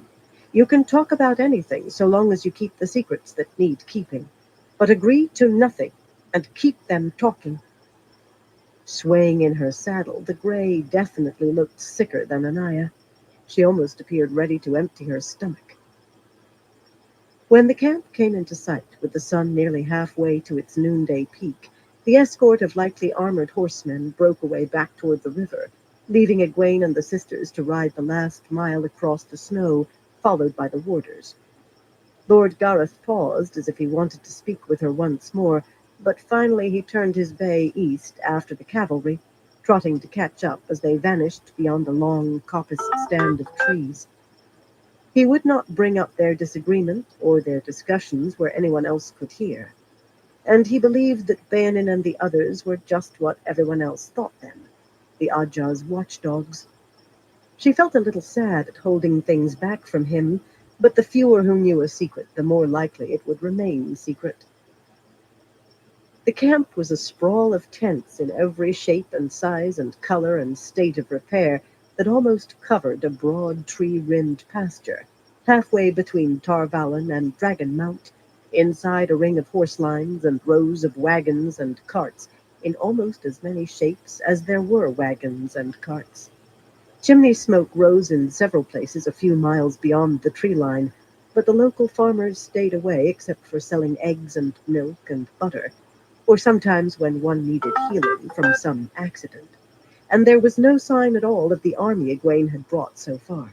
You can talk about anything so long as you keep the secrets that need keeping. But agree to nothing and keep them talking. Swaying in her saddle, the Grey definitely looked sicker than Anaya. She almost appeared ready to empty her stomach. When the camp came into sight, with the sun nearly halfway to its noonday peak, The escort of lightly armored horsemen broke away back toward the river, leaving Egwene and the sisters to ride the last mile across the snow, followed by the warders. Lord Gareth paused as if he wanted to speak with her once more, but finally he turned his bay east after the cavalry, trotting to catch up as they vanished beyond the long, coppiced stand of trees. He would not bring up their disagreement or their discussions where anyone else could hear, and he believed that Bayanin and the others were just what everyone else thought them, the Ajah's watchdogs. She felt a little sad at holding things back from him, but the fewer who knew a secret, the more likely it would remain secret. The camp was a sprawl of tents in every shape and size and color and state of repair that almost covered a broad tree-rimmed pasture, halfway between Tarvalon and Dragon Mount, inside a ring of horse lines and rows of wagons and carts in almost as many shapes as there were wagons and carts. Chimney smoke rose in several places a few miles beyond the tree line, but the local farmers stayed away except for selling eggs and milk and butter, or sometimes when one needed healing from some accident. And there was no sign at all of the army Egwene had brought so far.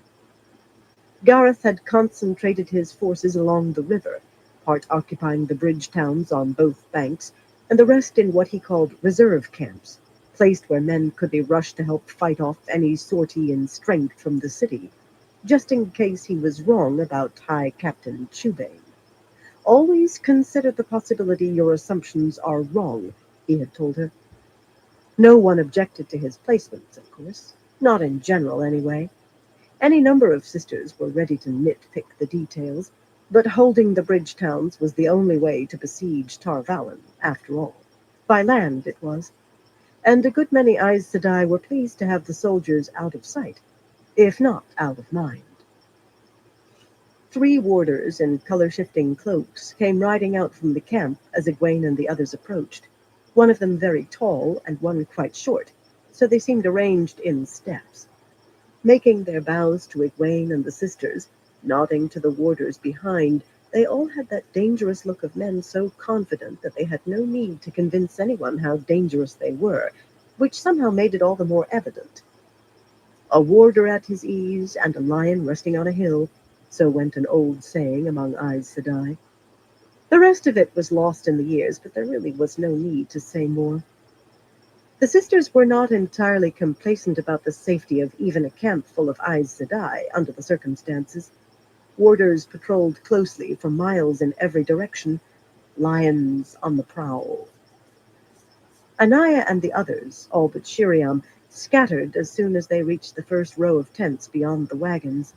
Gareth had concentrated his forces along the river, part occupying the bridge towns on both banks, and the rest in what he called reserve camps, placed where men could be rushed to help fight off any sortie in strength from the city, just in case he was wrong about High Captain Chubane. Always consider the possibility your assumptions are wrong, he had told her. No one objected to his placements, of course. Not in general, anyway. Any number of sisters were ready to nitpick the details, but holding the bridge towns was the only way to besiege Tarvalon, after all. By land, it was. And a good many Aes Sedai were pleased to have the soldiers out of sight, if not out of mind. 3 warders in color-shifting cloaks came riding out from the camp as Egwene and the others approached, one of them very tall and one quite short, so they seemed arranged in steps. Making their bows to Egwene and the sisters, nodding to the warders behind, they all had that dangerous look of men so confident that they had no need to convince anyone how dangerous they were, which somehow made it all the more evident. A warder at his ease and a lion resting on a hill, so went an old saying among Aes Sedai. The rest of it was lost in the years, but there really was no need to say more. The sisters were not entirely complacent about the safety of even a camp full of Aes Sedai under the circumstances. Warders patrolled closely for miles in every direction, lions on the prowl. Anaya and the others, all but Shiriam, scattered as soon as they reached the first row of tents beyond the wagons.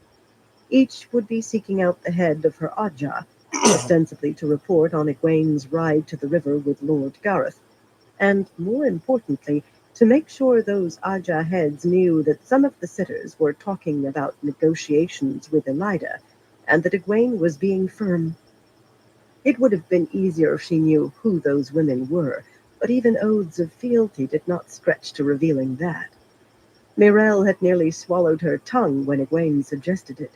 Each would be seeking out the head of her Ajah, ostensibly to report on Egwene's ride to the river with Lord Gareth, and, more importantly, to make sure those Ajah heads knew that some of the sitters were talking about negotiations with Elida, and that Egwene was being firm. It would have been easier if she knew who those women were, but even oaths of fealty did not stretch to revealing that. Mirelle had nearly swallowed her tongue when Egwene suggested it.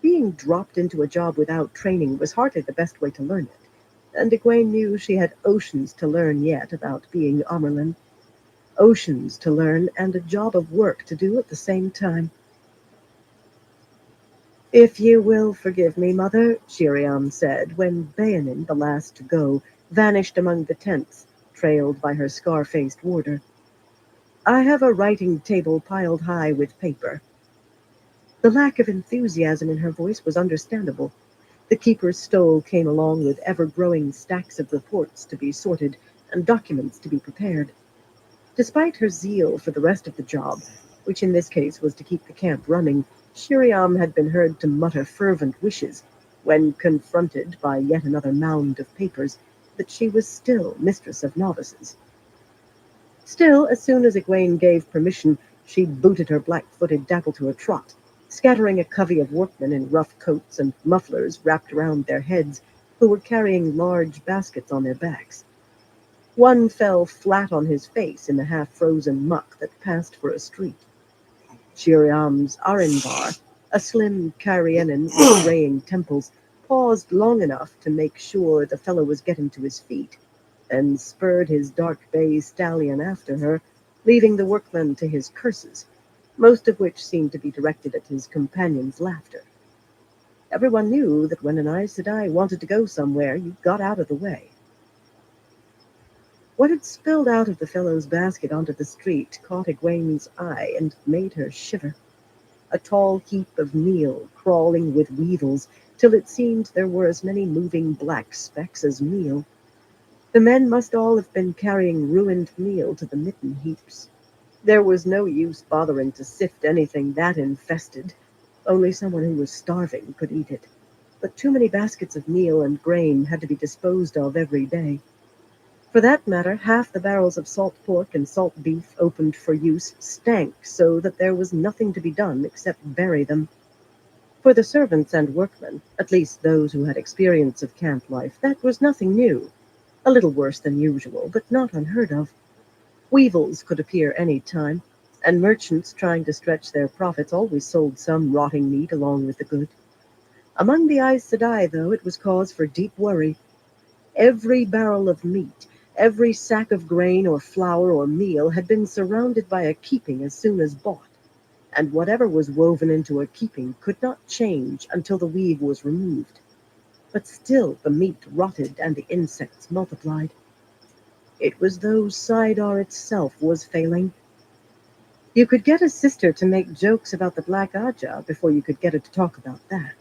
Being dropped into a job without training was hardly the best way to learn it, and Egwene knew she had oceans to learn yet about being Amyrlin. Oceans to learn and a job of work to do at the same time. "If you will forgive me, Mother," Shiriam said, when Bayanin, the last to go, vanished among the tents, trailed by her scar-faced warder. "I have a writing table piled high with paper." The lack of enthusiasm in her voice was understandable. The keeper's stole came along with ever-growing stacks of reports to be sorted and documents to be prepared. Despite her zeal for the rest of the job, which in this case was to keep the camp running, Shiriam had been heard to mutter fervent wishes, when confronted by yet another mound of papers, that she was still mistress of novices. Still, as soon as Egwene gave permission, she booted her black-footed dapple to a trot, scattering a covey of workmen in rough coats and mufflers wrapped around their heads, who were carrying large baskets on their backs. One fell flat on his face in the half-frozen muck that passed for a street. Shiriam's Arinbar, a slim Carianan with graying temples, paused long enough to make sure the fellow was getting to his feet, then spurred his dark bay stallion after her, leaving the workman to his curses, most of which seemed to be directed at his companion's laughter. Everyone knew that when an Aes Sedai wanted to go somewhere, you got out of the way. What had spilled out of the fellow's basket onto the street caught Egwene's eye and made her shiver. A tall heap of meal, crawling with weevils, till it seemed there were as many moving black specks as meal. The men must all have been carrying ruined meal to the mitten heaps. There was no use bothering to sift anything that infested. Only someone who was starving could eat it. But too many baskets of meal and grain had to be disposed of every day. For that matter, half the barrels of salt pork and salt beef opened for use stank so that there was nothing to be done except bury them. For the servants and workmen, at least those who had experience of camp life, that was nothing new. A little worse than usual, but not unheard of. Weevils could appear any time, and merchants trying to stretch their profits always sold some rotting meat along with the good. Among the Aes Sedai, though, it was cause for deep worry. Every barrel of meat, every sack of grain or flour or meal had been surrounded by a keeping as soon as bought, and whatever was woven into a keeping could not change until the weave was removed. But still the meat rotted and the insects multiplied. It was though Sidar itself was failing. You could get a sister to make jokes about the Black Aja before you could get her to talk about that.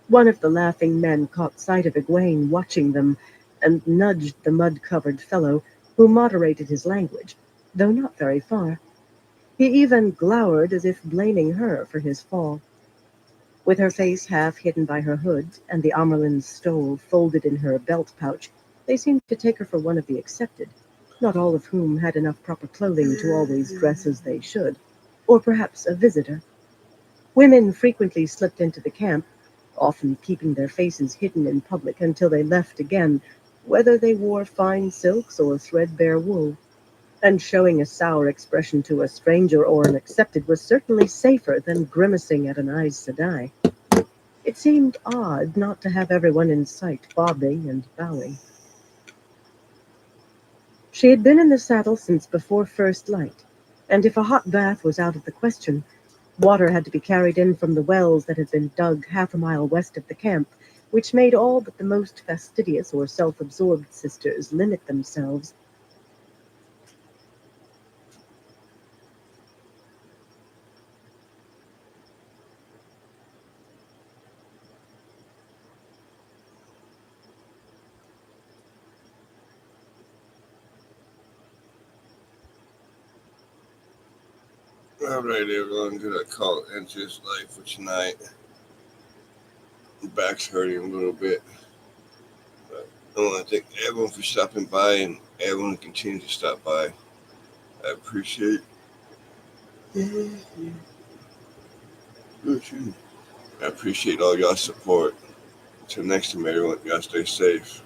One of the laughing men caught sight of Egwene watching them and nudged the mud-covered fellow, who moderated his language, though not very far. He even glowered as if blaming her for his fall. With her face half hidden by her hood and the Amerlin's stole folded in her belt pouch, they seemed to take her for one of the accepted, not all of whom had enough proper clothing to always dress as they should, or perhaps a visitor. Women frequently slipped into the camp, often keeping their faces hidden in public until they left again, whether they wore fine silks or threadbare wool. And showing a sour expression to a stranger or an accepted was certainly safer than grimacing at an Aes Sedai. It seemed odd not to have everyone in sight bobbing and bowing. She had been in the saddle since before first light, and if a hot bath was out of the question, water had to be carried in from the wells that had been dug half a mile west of the camp, which made all but the most fastidious or self-absorbed sisters limit themselves. All right, everyone. Gonna call it into this life for tonight. My back's hurting a little bit. But I want to thank everyone for stopping by and everyone who continues to stop by. I appreciate I appreciate all y'all support. Until next time, everyone, y'all stay safe.